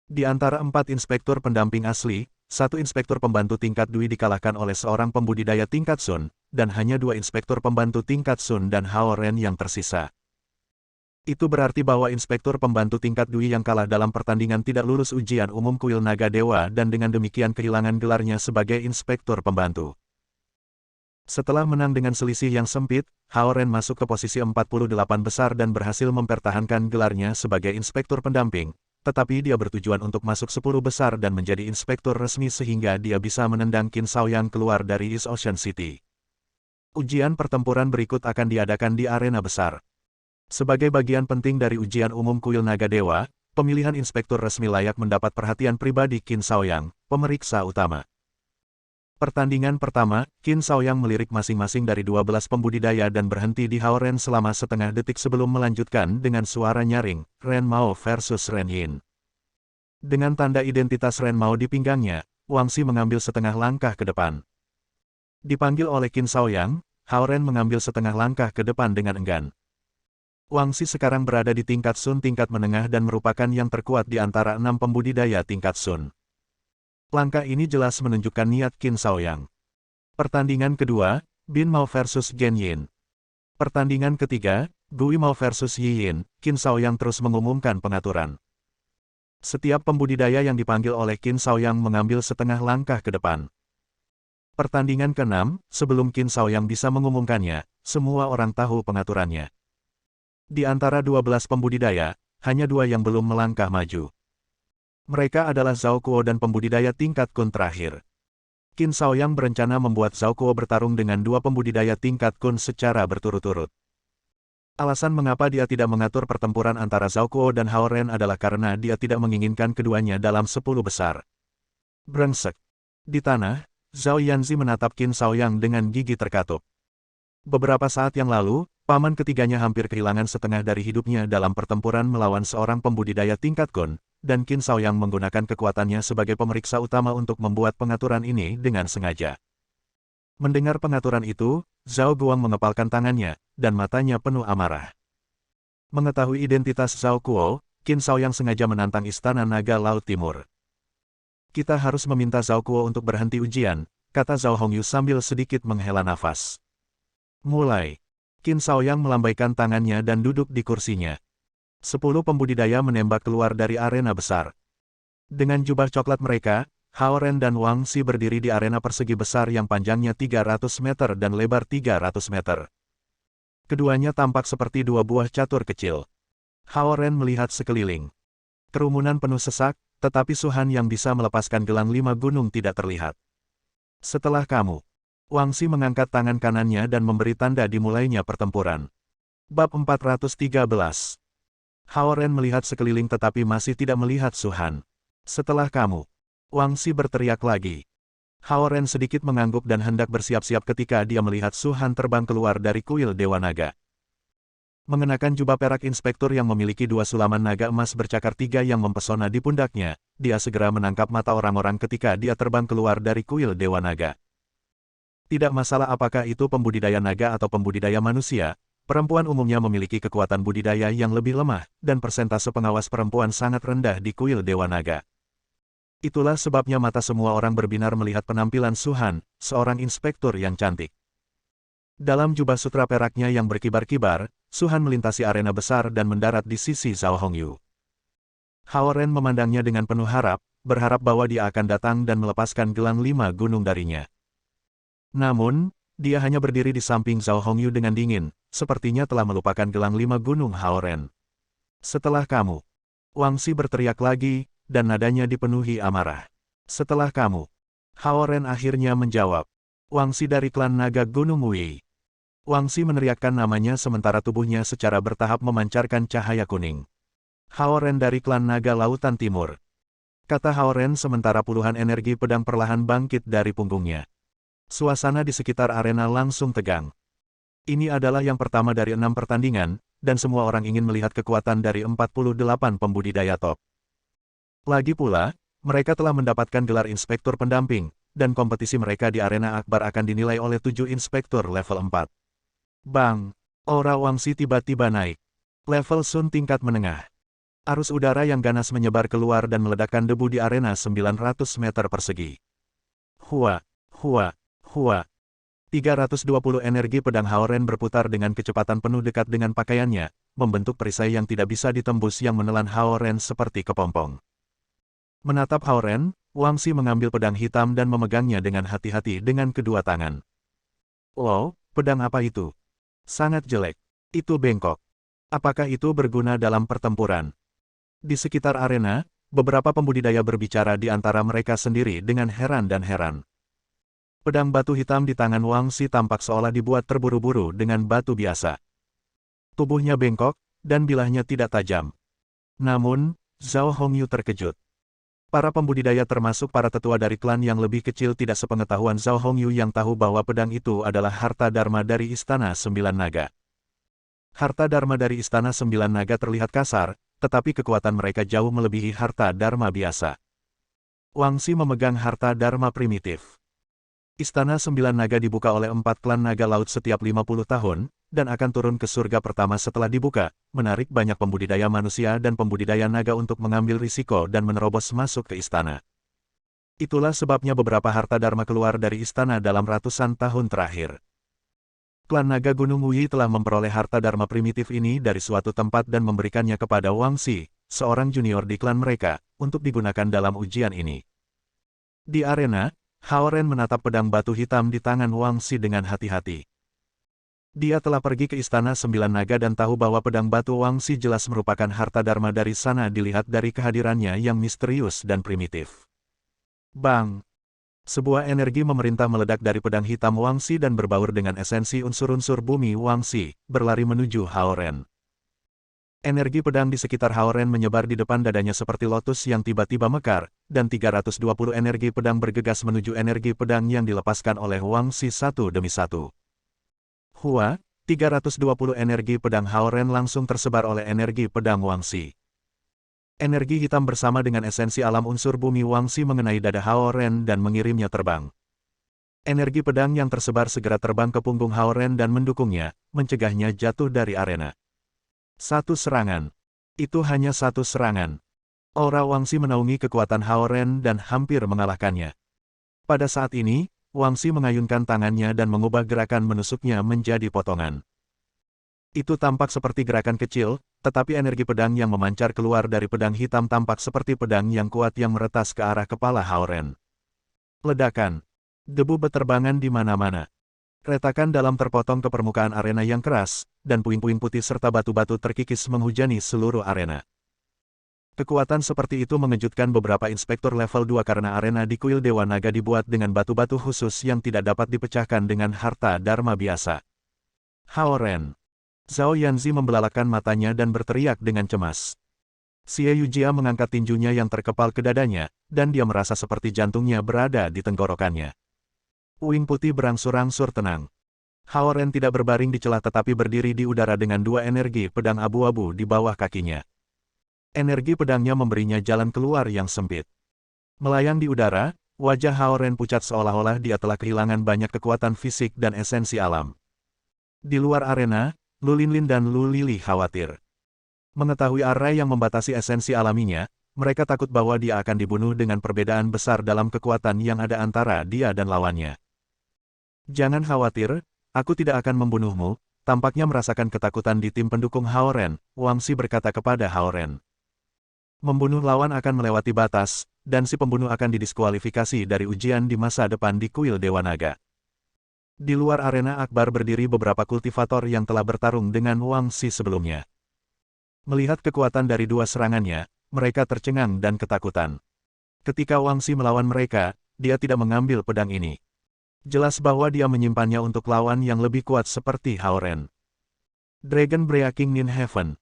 Di antara 4 inspektur pendamping asli, satu inspektur pembantu tingkat Dui dikalahkan oleh seorang pembudidaya tingkat Sun, dan hanya 2 inspektur pembantu tingkat Sun dan Hao Ren yang tersisa. Itu berarti bahwa inspektur pembantu tingkat Dui yang kalah dalam pertandingan tidak lulus ujian umum kuil naga dewa dan dengan demikian kehilangan gelarnya sebagai inspektur pembantu. Setelah menang dengan selisih yang sempit, Hao Ren masuk ke posisi 48 besar dan berhasil mempertahankan gelarnya sebagai inspektur pendamping. Tetapi dia bertujuan untuk masuk 10 besar dan menjadi inspektur resmi sehingga dia bisa menendang Qin Shaoyang keluar dari East Ocean City. Ujian pertempuran berikut akan diadakan di arena besar. Sebagai bagian penting dari ujian umum kuil naga dewa, pemilihan inspektur resmi layak mendapat perhatian pribadi Qin Shaoyang, pemeriksa utama. Pertandingan pertama, Qin Shaoyang melirik masing-masing dari 12 pembudidaya dan berhenti di Hao Ren selama setengah detik sebelum melanjutkan dengan suara nyaring, Ren Mao versus Ren Yin. Dengan tanda identitas Ren Mao di pinggangnya, Wang Xi mengambil setengah langkah ke depan. Dipanggil oleh Qin Shaoyang, Hao Ren mengambil setengah langkah ke depan dengan enggan. Wang Xi sekarang berada di tingkat Sun tingkat menengah dan merupakan yang terkuat di antara 6 pembudidaya tingkat Sun. Langkah ini jelas menunjukkan niat Qin Shaoyang. Pertandingan kedua, Bin Mao versus Gen Yin. Pertandingan ketiga, Gui Mao versus Yi Yin, Qin Shaoyang terus mengumumkan pengaturan. Setiap pembudidaya yang dipanggil oleh Qin Shaoyang mengambil setengah langkah ke depan. Pertandingan ke-6, sebelum Qin Shaoyang bisa mengumumkannya, semua orang tahu pengaturannya. Di antara 12 pembudidaya, hanya 2 yang belum melangkah maju. Mereka adalah Zhao Kuo dan pembudidaya tingkat Kun terakhir. Qin Shaoyang berencana membuat Zhao Kuo bertarung dengan 2 pembudidaya tingkat Kun secara berturut-turut. Alasan mengapa dia tidak mengatur pertempuran antara Zhao Kuo dan Hao Ren adalah karena dia tidak menginginkan keduanya dalam 10 besar. Brengsek. Di tanah, Zhao Yanzi menatap Qin Shaoyang dengan gigi terkatup. Beberapa saat yang lalu, paman ketiganya hampir kehilangan setengah dari hidupnya dalam pertempuran melawan seorang pembudidaya tingkat Kun, dan Qin Shaoyang menggunakan kekuatannya sebagai pemeriksa utama untuk membuat pengaturan ini dengan sengaja. Mendengar pengaturan itu, Zhao Guang mengepalkan tangannya, dan matanya penuh amarah. Mengetahui identitas Zhao Kuo, Qin Shaoyang sengaja menantang Istana Naga Laut Timur. Kita harus meminta Zhao Kuo untuk berhenti ujian, kata Zhao Hongyu sambil sedikit menghela nafas. Mulai. Qin Shaoyang melambaikan tangannya dan duduk di kursinya. 10 pembudidaya menembak keluar dari arena besar. Dengan jubah coklat mereka, Hao Ren dan Wang Xi berdiri di arena persegi besar yang panjangnya 300 meter dan lebar 300 meter. Keduanya tampak seperti 2 buah catur kecil. Hao Ren melihat sekeliling. Kerumunan penuh sesak, tetapi Su Han yang bisa melepaskan gelang 5 gunung tidak terlihat. Setelah kamu. Wang Xi mengangkat tangan kanannya dan memberi tanda dimulainya pertempuran. Bab 413. Hao Ren melihat sekeliling tetapi masih tidak melihat Su Han. Setelah kamu. Wang Xi berteriak lagi. Hao Ren sedikit mengangguk dan hendak bersiap-siap ketika dia melihat Su Han terbang keluar dari kuil Dewa Naga. Mengenakan jubah perak inspektur yang memiliki 2 sulaman naga emas bercakar 3 yang mempesona di pundaknya, dia segera menangkap mata orang-orang ketika dia terbang keluar dari kuil Dewa Naga. Tidak masalah apakah itu pembudidaya naga atau pembudidaya manusia, perempuan umumnya memiliki kekuatan budidaya yang lebih lemah, dan persentase pengawas perempuan sangat rendah di kuil Dewa Naga. Itulah sebabnya mata semua orang berbinar melihat penampilan Su Han, seorang inspektur yang cantik. Dalam jubah sutra peraknya yang berkibar-kibar, Su Han melintasi arena besar dan mendarat di sisi Zhao Hongyu. Hao Ren memandangnya dengan penuh harap, berharap bahwa dia akan datang dan melepaskan gelang 5 gunung darinya. Namun, dia hanya berdiri di samping Zhao Hongyu dengan dingin, sepertinya telah melupakan gelang 5 gunung Hao Ren. Setelah kamu. Wang Xi berteriak lagi, dan nadanya dipenuhi amarah. Setelah kamu. Hao Ren akhirnya menjawab. Wang Xi dari klan naga Gunung Wei. Wang Xi meneriakkan namanya sementara tubuhnya secara bertahap memancarkan cahaya kuning. Hao Ren dari klan naga Lautan Timur. Kata Hao Ren sementara puluhan energi pedang perlahan bangkit dari punggungnya. Suasana di sekitar arena langsung tegang. Ini adalah yang pertama dari 6 pertandingan, dan semua orang ingin melihat kekuatan dari 48 pembudidaya top. Lagi pula, mereka telah mendapatkan gelar inspektur pendamping, dan kompetisi mereka di arena akbar akan dinilai oleh 7 inspektur level 4. Bang! Aura Wang Xi tiba-tiba naik. Level Sun tingkat menengah. Arus udara yang ganas menyebar keluar dan meledakkan debu di arena 900 meter persegi. Hua! Hua! Hua! 320 energi pedang Hao Ren berputar dengan kecepatan penuh dekat dengan pakaiannya, membentuk perisai yang tidak bisa ditembus yang menelan Hao Ren seperti kepompong. Menatap Hao Ren, Wang Xi mengambil pedang hitam dan memegangnya dengan hati-hati dengan kedua tangan. Oh, pedang apa itu? Sangat jelek. Itu bengkok. Apakah itu berguna dalam pertempuran? Di sekitar arena, beberapa pembudidaya berbicara di antara mereka sendiri dengan heran dan heran. Pedang batu hitam di tangan Wang Xi tampak seolah dibuat terburu-buru dengan batu biasa. Tubuhnya bengkok, dan bilahnya tidak tajam. Namun, Zhao Hongyu terkejut. Para pembudidaya termasuk para tetua dari klan yang lebih kecil tidak sepengetahuan Zhao Hongyu yang tahu bahwa pedang itu adalah harta dharma dari Istana Sembilan Naga. Harta dharma dari Istana Sembilan Naga terlihat kasar, tetapi kekuatan mereka jauh melebihi harta dharma biasa. Wang Xi memegang harta dharma primitif. Istana Sembilan Naga dibuka oleh 4 klan naga laut setiap 50 tahun, dan akan turun ke surga pertama setelah dibuka, menarik banyak pembudidaya manusia dan pembudidaya naga untuk mengambil risiko dan menerobos masuk ke istana. Itulah sebabnya beberapa harta dharma keluar dari istana dalam ratusan tahun terakhir. Klan naga Gunung Wei telah memperoleh harta dharma primitif ini dari suatu tempat dan memberikannya kepada Wang Xi, seorang junior di klan mereka, untuk digunakan dalam ujian ini. Di arena, Hao Ren menatap pedang batu hitam di tangan Wang Xi dengan hati-hati. Dia telah pergi ke Istana Sembilan Naga dan tahu bahwa pedang batu Wang Xi jelas merupakan harta dharma dari sana dilihat dari kehadirannya yang misterius dan primitif. Bang! Sebuah energi memerintah meledak dari pedang hitam Wang Xi dan berbaur dengan esensi unsur-unsur bumi Wang Xi, berlari menuju Hao Ren. Energi pedang di sekitar Hao Ren menyebar di depan dadanya seperti lotus yang tiba-tiba mekar, dan 320 energi pedang bergegas menuju energi pedang yang dilepaskan oleh Wang Xi satu demi satu. Hua, 320 energi pedang Hao Ren langsung tersebar oleh energi pedang Wang Xi. Energi hitam bersama dengan esensi alam unsur bumi Wang Xi mengenai dada Hao Ren dan mengirimnya terbang. Energi pedang yang tersebar segera terbang ke punggung Hao Ren dan mendukungnya, mencegahnya jatuh dari arena. Satu serangan. Itu hanya satu serangan. Aura Wang Xi menaungi kekuatan Hao Ren dan hampir mengalahkannya. Pada saat ini, Wang Xi mengayunkan tangannya dan mengubah gerakan menusuknya menjadi potongan. Itu tampak seperti gerakan kecil, tetapi energi pedang yang memancar keluar dari pedang hitam tampak seperti pedang yang kuat yang meretas ke arah kepala Hao Ren. Ledakan. Debu beterbangan di mana-mana. Retakan dalam terpotong ke permukaan arena yang keras, dan puing-puing putih serta batu-batu terkikis menghujani seluruh arena. Kekuatan seperti itu mengejutkan beberapa inspektur level 2 karena arena di kuil Dewa Naga dibuat dengan batu-batu khusus yang tidak dapat dipecahkan dengan harta dharma biasa. Hao Ren. Zhao Yanzi membelalakkan matanya dan berteriak dengan cemas. Xie Yujia mengangkat tinjunya yang terkepal ke dadanya, dan dia merasa seperti jantungnya berada di tenggorokannya. Puing putih berangsur-angsur tenang. Hao Ren tidak berbaring di celah tetapi berdiri di udara dengan 2 energi pedang abu-abu di bawah kakinya. Energi pedangnya memberinya jalan keluar yang sempit. Melayang di udara, wajah Hao Ren pucat seolah-olah dia telah kehilangan banyak kekuatan fisik dan esensi alam. Di luar arena, Lu Linlin dan Lu Lili khawatir. Mengetahui array yang membatasi esensi alaminya, mereka takut bahwa dia akan dibunuh dengan perbedaan besar dalam kekuatan yang ada antara dia dan lawannya. Jangan khawatir, aku tidak akan membunuhmu, tampaknya merasakan ketakutan di tim pendukung Hao Ren, Wang Xi berkata kepada Hao Ren. Membunuh lawan akan melewati batas, dan si pembunuh akan didiskualifikasi dari ujian di masa depan di kuil Dewa Naga. Di luar arena akbar berdiri beberapa kultivator yang telah bertarung dengan Wang Xi sebelumnya. Melihat kekuatan dari dua serangannya, mereka tercengang dan ketakutan. Ketika Wang Xi melawan mereka, dia tidak mengambil pedang ini. Jelas bahwa dia menyimpannya untuk lawan yang lebih kuat seperti Hao Ren. Dragon Breaking Nin Heaven.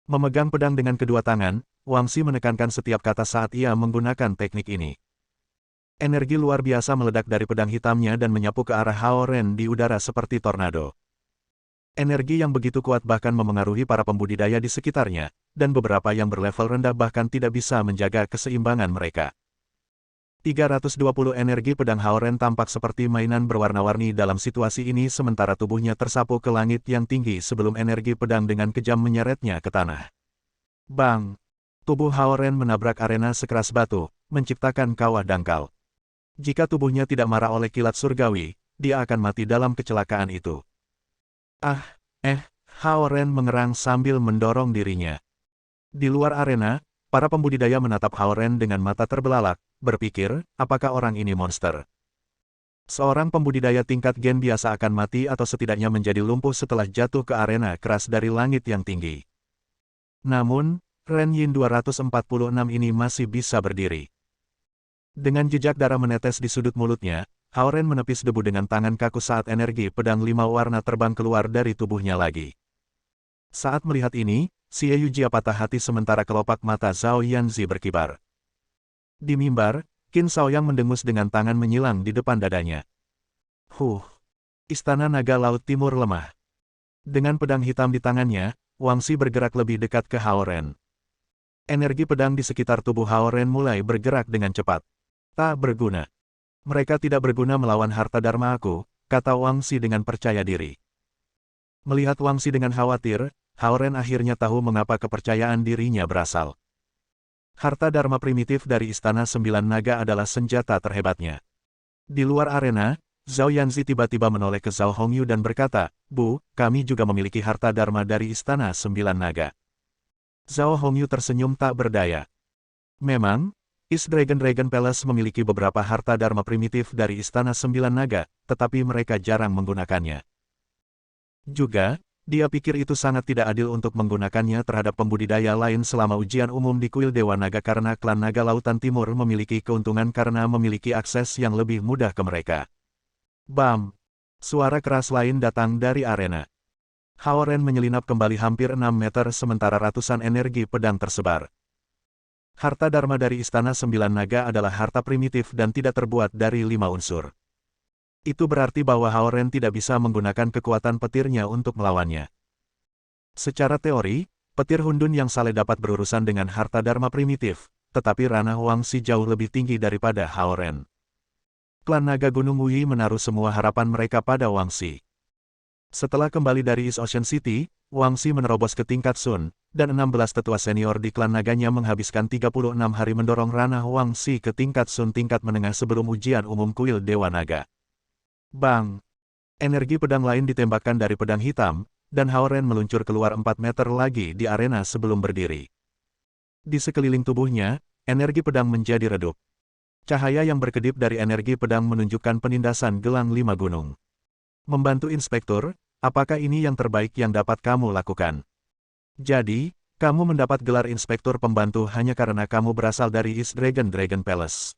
Memegang pedang dengan kedua tangan, Wang Xi menekankan setiap kata saat ia menggunakan teknik ini. Energi luar biasa meledak dari pedang hitamnya dan menyapu ke arah Hao Ren di udara seperti tornado. Energi yang begitu kuat bahkan memengaruhi para pembudidaya di sekitarnya, dan beberapa yang berlevel rendah bahkan tidak bisa menjaga keseimbangan mereka. 320 energi pedang Hao Ren tampak seperti mainan berwarna-warni dalam situasi ini sementara tubuhnya tersapu ke langit yang tinggi sebelum energi pedang dengan kejam menyeretnya ke tanah. Bang! Tubuh Hao Ren menabrak arena sekeras batu, menciptakan kawah dangkal. Jika tubuhnya tidak marah oleh kilat surgawi, dia akan mati dalam kecelakaan itu. Hao Ren mengerang sambil mendorong dirinya. Di luar arena, para pembudidaya menatap Hao Ren dengan mata terbelalak, berpikir, apakah orang ini monster? Seorang pembudidaya tingkat gen biasa akan mati atau setidaknya menjadi lumpuh setelah jatuh ke arena keras dari langit yang tinggi. Namun, Ren Yin 246 ini masih bisa berdiri. Dengan jejak darah menetes di sudut mulutnya, Hao Ren menepis debu dengan tangan kaku saat energi pedang 5 warna terbang keluar dari tubuhnya lagi. Saat melihat ini, Xie Yujia patah hati sementara kelopak mata Zhao Yanzi berkibar. Di mimbar, Qin Shaoyang mendengus dengan tangan menyilang di depan dadanya. Istana Naga Laut Timur lemah. Dengan pedang hitam di tangannya, Wang Xi bergerak lebih dekat ke Hao Ren. Energi pedang di sekitar tubuh Hao Ren mulai bergerak dengan cepat. Tak berguna. Mereka tidak berguna melawan harta dharma aku, kata Wang Xi dengan percaya diri. Melihat Wang Xi dengan khawatir, Hao Ren akhirnya tahu mengapa kepercayaan dirinya berasal. Harta dharma primitif dari Istana Sembilan Naga adalah senjata terhebatnya. Di luar arena, Zhao Yanzi tiba-tiba menoleh ke Zhao Hongyu dan berkata, "Bu, kami juga memiliki harta dharma dari Istana Sembilan Naga." Zhao Hongyu tersenyum tak berdaya. Memang, East Dragon Palace memiliki beberapa harta dharma primitif dari Istana Sembilan Naga, tetapi mereka jarang menggunakannya. Juga, dia pikir itu sangat tidak adil untuk menggunakannya terhadap pembudidaya lain selama ujian umum di kuil Dewa Naga karena klan Naga Lautan Timur memiliki keuntungan karena memiliki akses yang lebih mudah ke mereka. Bam! Suara keras lain datang dari arena. Hao Ren menyelinap kembali hampir 6 meter sementara ratusan energi pedang tersebar. Harta dharma dari Istana Sembilan Naga adalah harta primitif dan tidak terbuat dari 5 unsur. Itu berarti bahwa Hao Ren tidak bisa menggunakan kekuatan petirnya untuk melawannya. Secara teori, petir Hundun yang saleh dapat berurusan dengan harta dharma primitif, tetapi ranah Wang Xi jauh lebih tinggi daripada Hao Ren. Klan Naga Gunung Wui menaruh semua harapan mereka pada Wang Xi. Setelah kembali dari East Ocean City, Wang Xi menerobos ke tingkat Sun, dan 16 tetua senior di klan naganya menghabiskan 36 hari mendorong ranah Wang Xi ke tingkat Sun tingkat menengah sebelum ujian umum kuil Dewa Naga. Bang! Energi pedang lain ditembakkan dari pedang hitam, dan Hao Ren meluncur keluar 4 meter lagi di arena sebelum berdiri. Di sekeliling tubuhnya, energi pedang menjadi redup. Cahaya yang berkedip dari energi pedang menunjukkan penindasan gelang 5 gunung. Membantu inspektur, apakah ini yang terbaik yang dapat kamu lakukan? Jadi, kamu mendapat gelar inspektur pembantu hanya karena kamu berasal dari East Dragon Palace.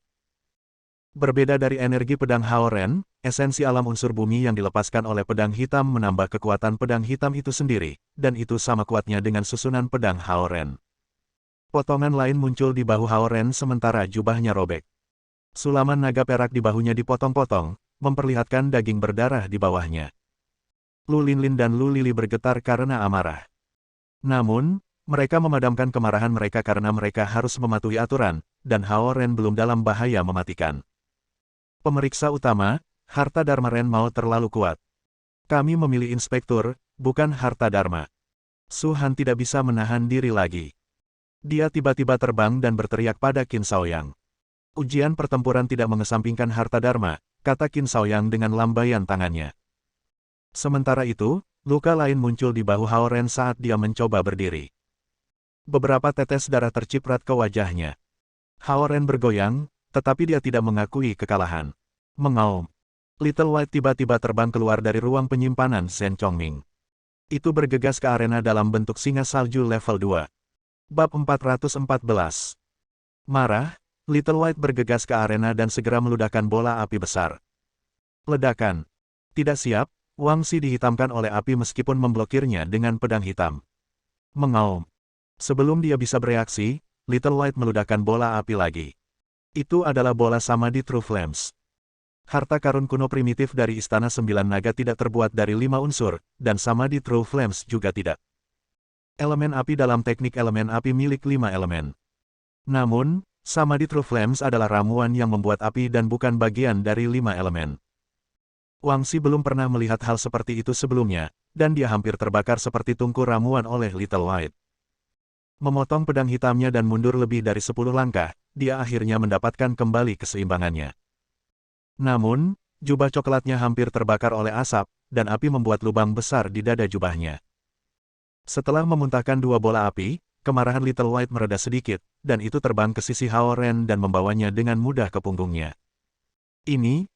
Berbeda dari energi pedang Hao Ren, esensi alam unsur bumi yang dilepaskan oleh pedang hitam menambah kekuatan pedang hitam itu sendiri, dan itu sama kuatnya dengan susunan pedang Hao Ren. Potongan lain muncul di bahu Hao Ren sementara jubahnya robek. Sulaman naga perak di bahunya dipotong-potong, memperlihatkan daging berdarah di bawahnya. Lu Linlin dan Lu Lili bergetar karena amarah. Namun, mereka memadamkan kemarahan mereka karena mereka harus mematuhi aturan, dan Hao Ren belum dalam bahaya mematikan. Pemeriksa utama, harta Dharma Ren mau terlalu kuat. Kami memilih inspektur, bukan harta Dharma. Su Han tidak bisa menahan diri lagi. Dia tiba-tiba terbang dan berteriak pada Qin Shaoyang. Ujian pertempuran tidak mengesampingkan harta Dharma, kata Qin Shaoyang dengan lambaian tangannya. Sementara itu, luka lain muncul di bahu Hao Ren saat dia mencoba berdiri. Beberapa tetes darah terciprat ke wajahnya. Hao Ren bergoyang, tetapi dia tidak mengakui kekalahan. Mengaum. Little White tiba-tiba terbang keluar dari ruang penyimpanan Shen Chongming. Itu bergegas ke arena dalam bentuk singa salju level 2. Bab 414. Marah, Little White bergegas ke arena dan segera meludahkan bola api besar. Ledakan. Tidak siap, Wang Xi dihitamkan oleh api meskipun memblokirnya dengan pedang hitam. Mengaum. Sebelum dia bisa bereaksi, Little White meludahkan bola api lagi. Itu adalah bola Samadhi True Flames. Harta karun kuno primitif dari Istana Sembilan Naga tidak terbuat dari 5 unsur, dan Samadhi True Flames juga tidak. Elemen api dalam teknik elemen api milik 5 elemen. Namun, Samadhi True Flames adalah ramuan yang membuat api dan bukan bagian dari 5 elemen. Wang Xi belum pernah melihat hal seperti itu sebelumnya, dan dia hampir terbakar seperti tungku ramuan oleh Little White. Memotong pedang hitamnya dan mundur lebih dari 10 langkah, dia akhirnya mendapatkan kembali keseimbangannya. Namun, jubah coklatnya hampir terbakar oleh asap, dan api membuat lubang besar di dada jubahnya. Setelah memuntahkan 2 bola api, kemarahan Little White mereda sedikit, dan itu terbang ke sisi Hao Ren dan membawanya dengan mudah ke punggungnya. Ini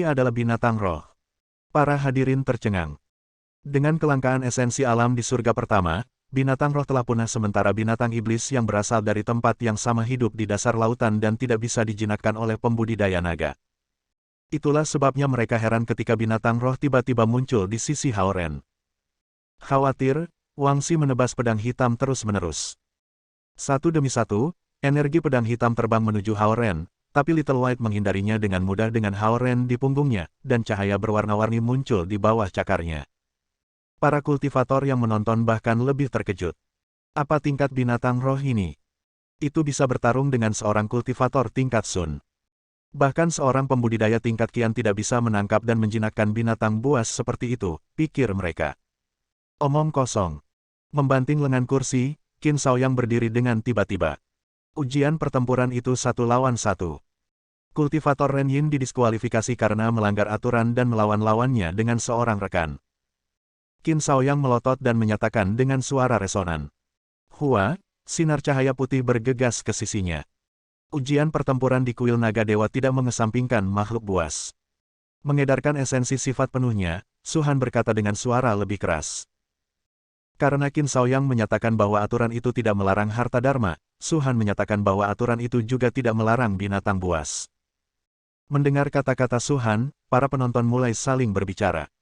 adalah binatang roh. Para hadirin tercengang. Dengan kelangkaan esensi alam di surga pertama, binatang roh telah punah sementara binatang iblis yang berasal dari tempat yang sama hidup di dasar lautan dan tidak bisa dijinakkan oleh pembudidaya naga. Itulah sebabnya mereka heran ketika binatang roh tiba-tiba muncul di sisi Hao Ren. Khawatir, Wang Xi menebas pedang hitam terus-menerus. Satu demi satu, energi pedang hitam terbang menuju Hao Ren, tapi Little White menghindarinya dengan mudah dengan Hao Ren di punggungnya, dan cahaya berwarna-warni muncul di bawah cakarnya. Para kultivator yang menonton bahkan lebih terkejut. Apa tingkat binatang roh ini? Itu bisa bertarung dengan seorang kultivator tingkat Sun. Bahkan seorang pembudidaya tingkat Qian tidak bisa menangkap dan menjinakkan binatang buas seperti itu, pikir mereka. Omong kosong. Membanting lengan kursi, Qin Shaoyang berdiri dengan tiba-tiba. Ujian pertempuran itu 1 lawan 1. Kultivator Ren Yin didiskualifikasi karena melanggar aturan dan melawan lawannya dengan seorang rekan. Qin Shaoyang melotot dan menyatakan dengan suara resonan. Hua, sinar cahaya putih bergegas ke sisinya. Ujian pertempuran di kuil naga dewa tidak mengesampingkan makhluk buas. Mengedarkan esensi sifat penuhnya, Su Han berkata dengan suara lebih keras. Karena Qin Shaoyang menyatakan bahwa aturan itu tidak melarang harta dharma, Su Han menyatakan bahwa aturan itu juga tidak melarang binatang buas. Mendengar kata-kata Su Han, para penonton mulai saling berbicara.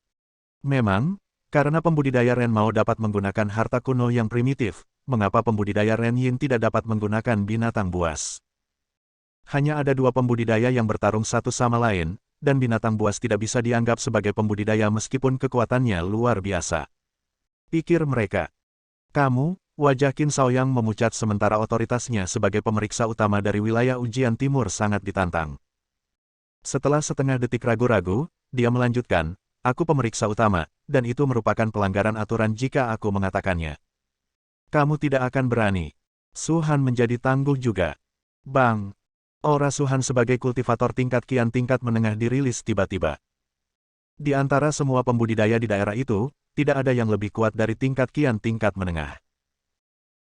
Memang, karena pembudidaya Ren Mao dapat menggunakan harta kuno yang primitif, mengapa pembudidaya Ren Yin tidak dapat menggunakan binatang buas? Hanya ada 2 pembudidaya yang bertarung satu sama lain, dan binatang buas tidak bisa dianggap sebagai pembudidaya meskipun kekuatannya luar biasa. Pikir mereka. Kamu, wajah Qin Shaoyang memucat sementara otoritasnya sebagai pemeriksa utama dari wilayah ujian timur sangat ditantang. Setelah setengah detik ragu-ragu, dia melanjutkan, aku pemeriksa utama, dan itu merupakan pelanggaran aturan jika aku mengatakannya. Kamu tidak akan berani. Su Han menjadi tangguh juga. Bang! Aura Su Han sebagai kultivator tingkat Qian tingkat menengah dirilis tiba-tiba. Di antara semua pembudidaya di daerah itu, tidak ada yang lebih kuat dari tingkat Qian tingkat menengah.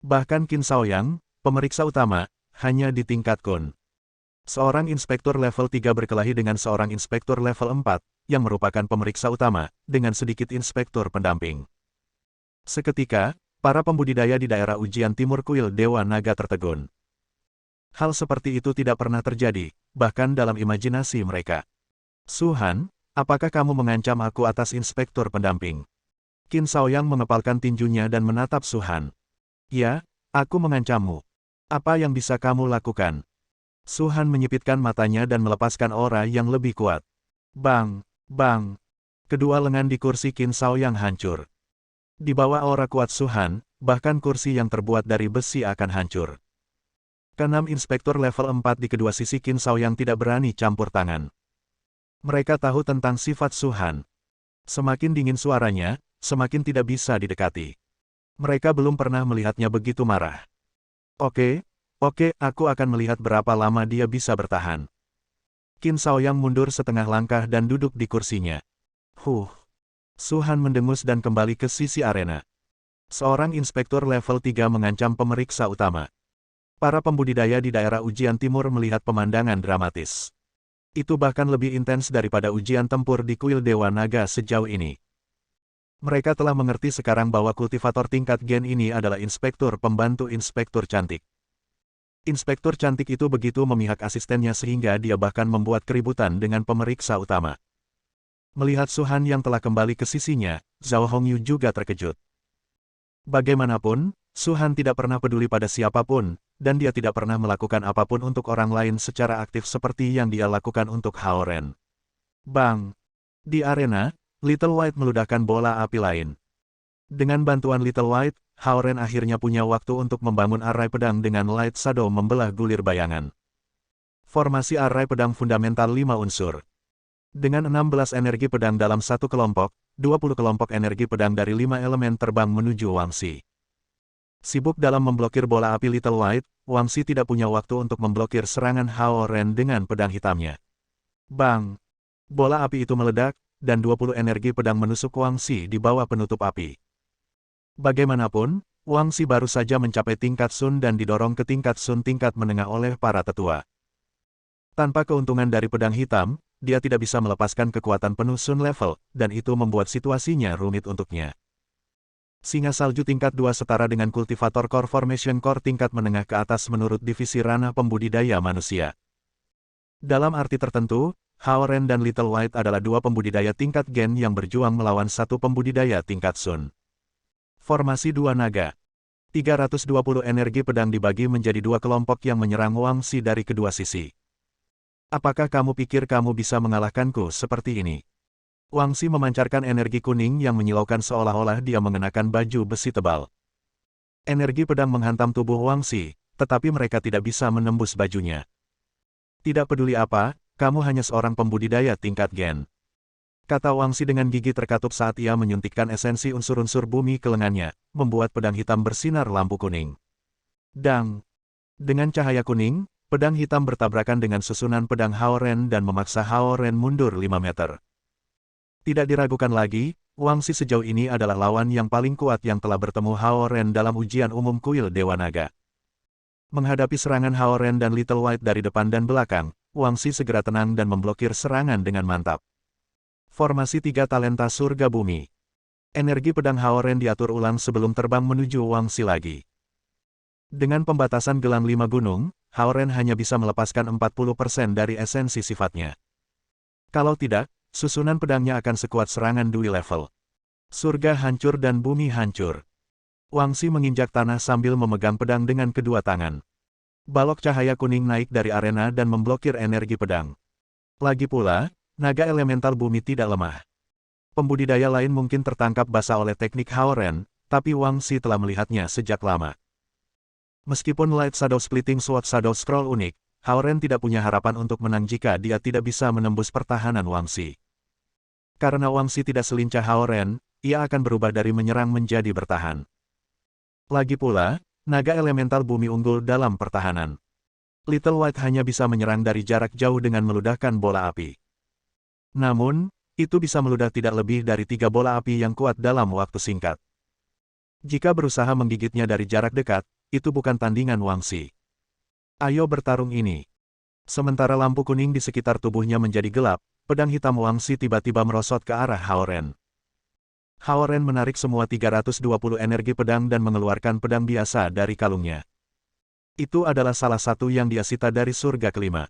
Bahkan Qin Shaoyang, pemeriksa utama, hanya di tingkat Kun. Seorang inspektur level 3 berkelahi dengan seorang inspektur level 4, yang merupakan pemeriksa utama, dengan sedikit inspektur pendamping. Seketika, para pembudidaya di daerah ujian timur kuil Dewa Naga tertegun. Hal seperti itu tidak pernah terjadi, bahkan dalam imajinasi mereka. Su Han, apakah kamu mengancam aku atas inspektur pendamping? Qin Shaoyang mengepalkan tinjunya dan menatap Su Han. Ya, aku mengancammu. Apa yang bisa kamu lakukan? Su Han menyipitkan matanya dan melepaskan aura yang lebih kuat. Bang! Bang! Kedua lengan di kursi Qin Shaoyang hancur. Di bawah aura kuat Su Han, bahkan kursi yang terbuat dari besi akan hancur. Keenam inspektur level 4 di kedua sisi Qin Shaoyang tidak berani campur tangan. Mereka tahu tentang sifat Su Han. Semakin dingin suaranya, semakin tidak bisa didekati. Mereka belum pernah melihatnya begitu marah. Oke, aku akan melihat berapa lama dia bisa bertahan. Qin Shaoyang mundur setengah langkah dan duduk di kursinya. Su Han mendengus dan kembali ke sisi arena. Seorang inspektur level 3 mengancam pemeriksa utama. Para pembudidaya di daerah ujian timur melihat pemandangan dramatis. Itu bahkan lebih intens daripada ujian tempur di kuil Dewa Naga sejauh ini. Mereka telah mengerti sekarang bahwa kultivator tingkat gen ini adalah inspektur pembantu inspektur cantik. Inspektur cantik itu begitu memihak asistennya sehingga dia bahkan membuat keributan dengan pemeriksa utama. Melihat Su Han yang telah kembali ke sisinya, Zhao Hongyu juga terkejut. Bagaimanapun, Su Han tidak pernah peduli pada siapapun, dan dia tidak pernah melakukan apapun untuk orang lain secara aktif seperti yang dia lakukan untuk Hao Ren. Bang! Di arena, Little White meludahkan bola api lain. Dengan bantuan Little White, Hao Ren akhirnya punya waktu untuk membangun arai pedang dengan Light Shadow membelah gulir bayangan. Formasi arai pedang fundamental 5 unsur. Dengan 16 energi pedang dalam satu kelompok, 20 kelompok energi pedang dari 5 elemen terbang menuju Wangxi. Sibuk dalam memblokir bola api Little White, Wangxi tidak punya waktu untuk memblokir serangan Hao Ren dengan pedang hitamnya. Bang! Bola api itu meledak, dan 20 energi pedang menusuk Wangxi di bawah penutup api. Bagaimanapun, Wangxi baru saja mencapai tingkat Sun dan didorong ke tingkat Sun tingkat menengah oleh para tetua. Tanpa keuntungan dari pedang hitam, dia tidak bisa melepaskan kekuatan penuh Sun level, dan itu membuat situasinya rumit untuknya. Singa salju tingkat 2 setara dengan kultivator core formation core tingkat menengah ke atas menurut divisi ranah pembudidaya manusia. Dalam arti tertentu, Hao Ren dan Little White adalah dua pembudidaya tingkat gen yang berjuang melawan satu pembudidaya tingkat Sun. Formasi dua naga. 320 energi pedang dibagi menjadi dua kelompok yang menyerang Wangxi dari kedua sisi. Apakah kamu pikir kamu bisa mengalahkanku seperti ini? Wangxi memancarkan energi kuning yang menyilaukan seolah-olah dia mengenakan baju besi tebal. Energi pedang menghantam tubuh Wangxi, tetapi mereka tidak bisa menembus bajunya. Tidak peduli apa, kamu hanya seorang pembudidaya tingkat gen. Kata Wangxi dengan gigi terkatup saat ia menyuntikkan esensi unsur-unsur bumi ke lengannya, membuat pedang hitam bersinar lampu kuning. Dang! Dengan cahaya kuning, pedang hitam bertabrakan dengan susunan pedang Hao Ren dan memaksa Hao Ren mundur 5 meter. Tidak diragukan lagi, Wangxi sejauh ini adalah lawan yang paling kuat yang telah bertemu Hao Ren dalam ujian umum kuil Dewa Naga. Menghadapi serangan Hao Ren dan Little White dari depan dan belakang, Wangxi segera tenang dan memblokir serangan dengan mantap. Formasi 3 talenta surga bumi. Energi pedang Hao Ren diatur ulang sebelum terbang menuju Wangxi lagi. Dengan pembatasan gelang 5 gunung, Hao Ren hanya bisa melepaskan 40% dari esensi sifatnya. Kalau tidak, susunan pedangnya akan sekuat serangan Dui level. Surga hancur dan bumi hancur. Wangxi menginjak tanah sambil memegang pedang dengan kedua tangan. Balok cahaya kuning naik dari arena dan memblokir energi pedang. Lagi pula, naga elemental bumi tidak lemah. Pembudidaya lain mungkin tertangkap basah oleh teknik Hao Ren, tapi Wangxi telah melihatnya sejak lama. Meskipun Light Shadow Splitting Sword Shadow Scroll unik, Hao Ren tidak punya harapan untuk menang jika dia tidak bisa menembus pertahanan Wangxi. Karena Wangxi tidak selincah Hao Ren, ia akan berubah dari menyerang menjadi bertahan. Lagi pula, naga elemental bumi unggul dalam pertahanan. Little White hanya bisa menyerang dari jarak jauh dengan meludahkan bola api. Namun, itu bisa meludah tidak lebih dari 3 bola api yang kuat dalam waktu singkat. Jika berusaha menggigitnya dari jarak dekat, itu bukan tandingan Wangxi. Ayo bertarung ini. Sementara lampu kuning di sekitar tubuhnya menjadi gelap, pedang hitam Wangxi tiba-tiba merosot ke arah Hao Ren. Hao Ren menarik semua 320 energi pedang dan mengeluarkan pedang biasa dari kalungnya. Itu adalah salah satu yang dia sita dari surga kelima.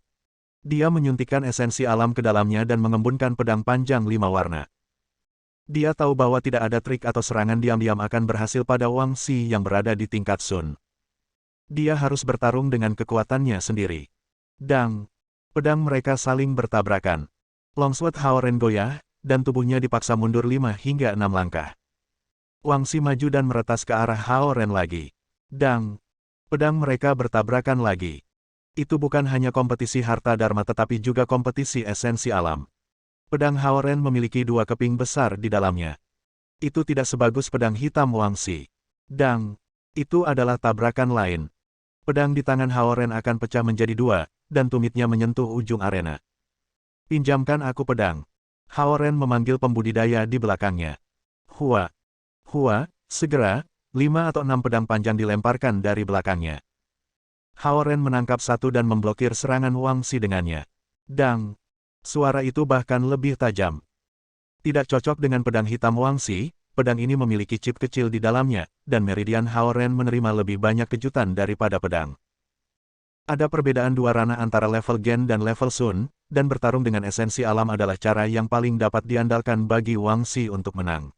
Dia menyuntikkan esensi alam ke dalamnya dan mengembunkan pedang panjang 5 warna. Dia tahu bahwa tidak ada trik atau serangan diam-diam akan berhasil pada Wangxi yang berada di tingkat Sun. Dia harus bertarung dengan kekuatannya sendiri. Dang! Pedang mereka saling bertabrakan. Longsword Hao Ren goyah, dan tubuhnya dipaksa mundur 5 hingga 6 langkah. Wangxi maju dan meretas ke arah Hao Ren lagi. Dang! Pedang mereka bertabrakan lagi. Itu bukan hanya kompetisi harta dharma tetapi juga kompetisi esensi alam. Pedang Hao Ren memiliki 2 keping besar di dalamnya. Itu tidak sebagus pedang hitam Wangxi. Dang! Itu adalah tabrakan lain. Pedang di tangan Hao Ren akan pecah menjadi 2, dan tumitnya menyentuh ujung arena. Pinjamkan aku pedang. Hao Ren memanggil pembudidaya di belakangnya. Hua! Hua! Segera, 5 atau 6 pedang panjang dilemparkan dari belakangnya. Hao Ren menangkap satu dan memblokir serangan Wang Xi dengannya. Dang! Suara itu bahkan lebih tajam. Tidak cocok dengan pedang hitam Wang Xi, pedang ini memiliki chip kecil di dalamnya, dan meridian Hao Ren menerima lebih banyak kejutan daripada pedang. Ada perbedaan dua ranah antara level Gen dan level Sun, dan bertarung dengan esensi alam adalah cara yang paling dapat diandalkan bagi Wang Xi untuk menang.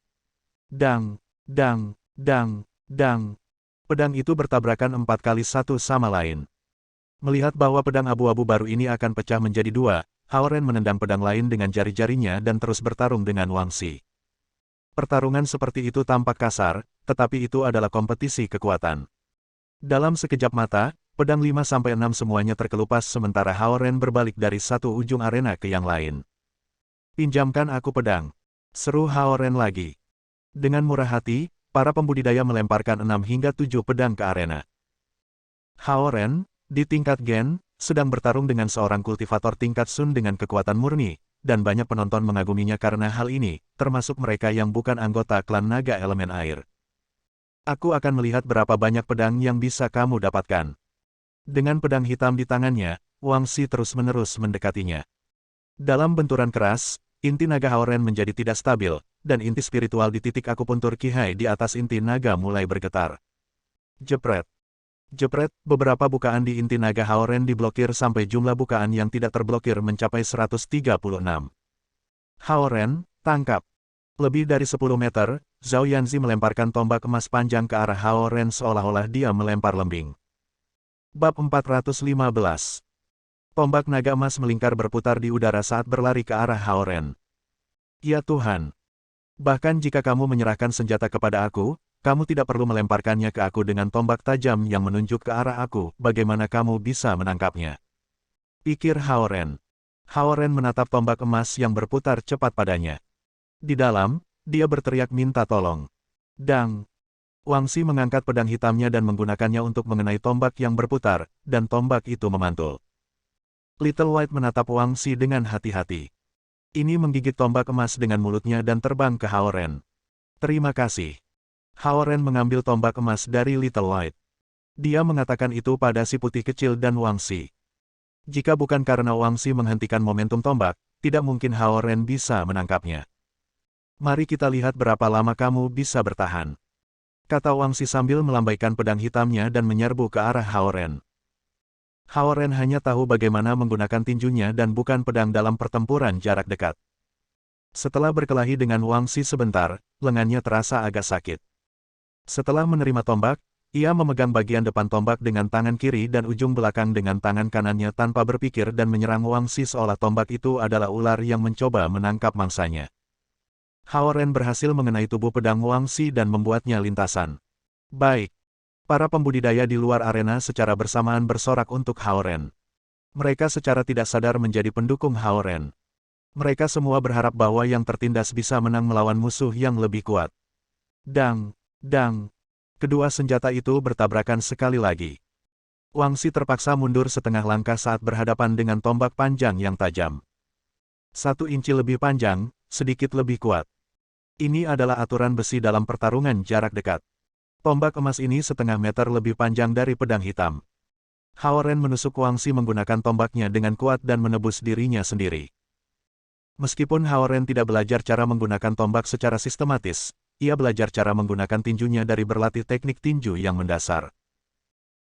Dang! Dang! Dang! Dang! Pedang itu bertabrakan 4 kali satu sama lain. Melihat bahwa pedang abu-abu baru ini akan pecah menjadi dua, Hao Ren menendang pedang lain dengan jari-jarinya dan terus bertarung dengan Wang Xi. Pertarungan seperti itu tampak kasar, tetapi itu adalah kompetisi kekuatan. Dalam sekejap mata, pedang 5-6 semuanya terkelupas sementara Hao Ren berbalik dari satu ujung arena ke yang lain. Pinjamkan aku pedang. Seru Hao Ren lagi. Dengan murah hati, para pembudidaya melemparkan 6 hingga 7 pedang ke arena. Hao Ren, di tingkat Gen, sedang bertarung dengan seorang kultivator tingkat Sun dengan kekuatan murni, dan banyak penonton mengaguminya karena hal ini, termasuk mereka yang bukan anggota klan naga elemen air. Aku akan melihat berapa banyak pedang yang bisa kamu dapatkan. Dengan pedang hitam di tangannya, Wang Xi terus-menerus mendekatinya. Dalam benturan keras, inti naga Hao Ren menjadi tidak stabil, dan inti spiritual di titik akupuntur Qihai di atas inti naga mulai bergetar. Jepret. Jepret, beberapa bukaan di inti naga Hao Ren diblokir sampai jumlah bukaan yang tidak terblokir mencapai 136. Hao Ren, tangkap. Lebih dari 10 meter, Zhao Yanzi melemparkan tombak emas panjang ke arah Hao Ren seolah-olah dia melempar lembing. Bab 415. Tombak naga emas melingkar berputar di udara saat berlari ke arah Hao Ren. Ya Tuhan! Bahkan jika kamu menyerahkan senjata kepada aku, kamu tidak perlu melemparkannya ke aku dengan tombak tajam yang menunjuk ke arah aku, bagaimana kamu bisa menangkapnya? Pikir Hao Ren. Hao Ren menatap tombak emas yang berputar cepat padanya. Di dalam, dia berteriak minta tolong. Dang! Wang Xi mengangkat pedang hitamnya dan menggunakannya untuk mengenai tombak yang berputar, dan tombak itu memantul. Little White menatap Wang Xi dengan hati-hati. Ini menggigit tombak emas dengan mulutnya dan terbang ke Hao Ren. Terima kasih. Hao Ren mengambil tombak emas dari Little White. Dia mengatakan itu pada si putih kecil dan Wang Xi. Jika bukan karena Wang Xi menghentikan momentum tombak, tidak mungkin Hao Ren bisa menangkapnya. Mari kita lihat berapa lama kamu bisa bertahan. Kata Wang Xi sambil melambaikan pedang hitamnya dan menyerbu ke arah Hao Ren. Hao Ren hanya tahu bagaimana menggunakan tinjunya dan bukan pedang dalam pertempuran jarak dekat. Setelah berkelahi dengan Wang Xi sebentar, lengannya terasa agak sakit. Setelah menerima tombak, ia memegang bagian depan tombak dengan tangan kiri dan ujung belakang dengan tangan kanannya tanpa berpikir dan menyerang Wang Xi seolah tombak itu adalah ular yang mencoba menangkap mangsanya. Hao Ren berhasil mengenai tubuh pedang Wang Xi dan membuatnya lintasan. Baik. Para pembudidaya di luar arena secara bersamaan bersorak untuk Hao Ren. Mereka secara tidak sadar menjadi pendukung Hao Ren. Mereka semua berharap bahwa yang tertindas bisa menang melawan musuh yang lebih kuat. Dang! Dang! Kedua senjata itu bertabrakan sekali lagi. Wang Xi terpaksa mundur setengah langkah saat berhadapan dengan tombak panjang yang tajam. 1 inci lebih panjang, sedikit lebih kuat. Ini adalah aturan besi dalam pertarungan jarak dekat. Tombak emas ini setengah meter lebih panjang dari pedang hitam. Hao Ren menusuk Wang Xi menggunakan tombaknya dengan kuat dan menebus dirinya sendiri. Meskipun Hao Ren tidak belajar cara menggunakan tombak secara sistematis, ia belajar cara menggunakan tinjunya dari berlatih teknik tinju yang mendasar.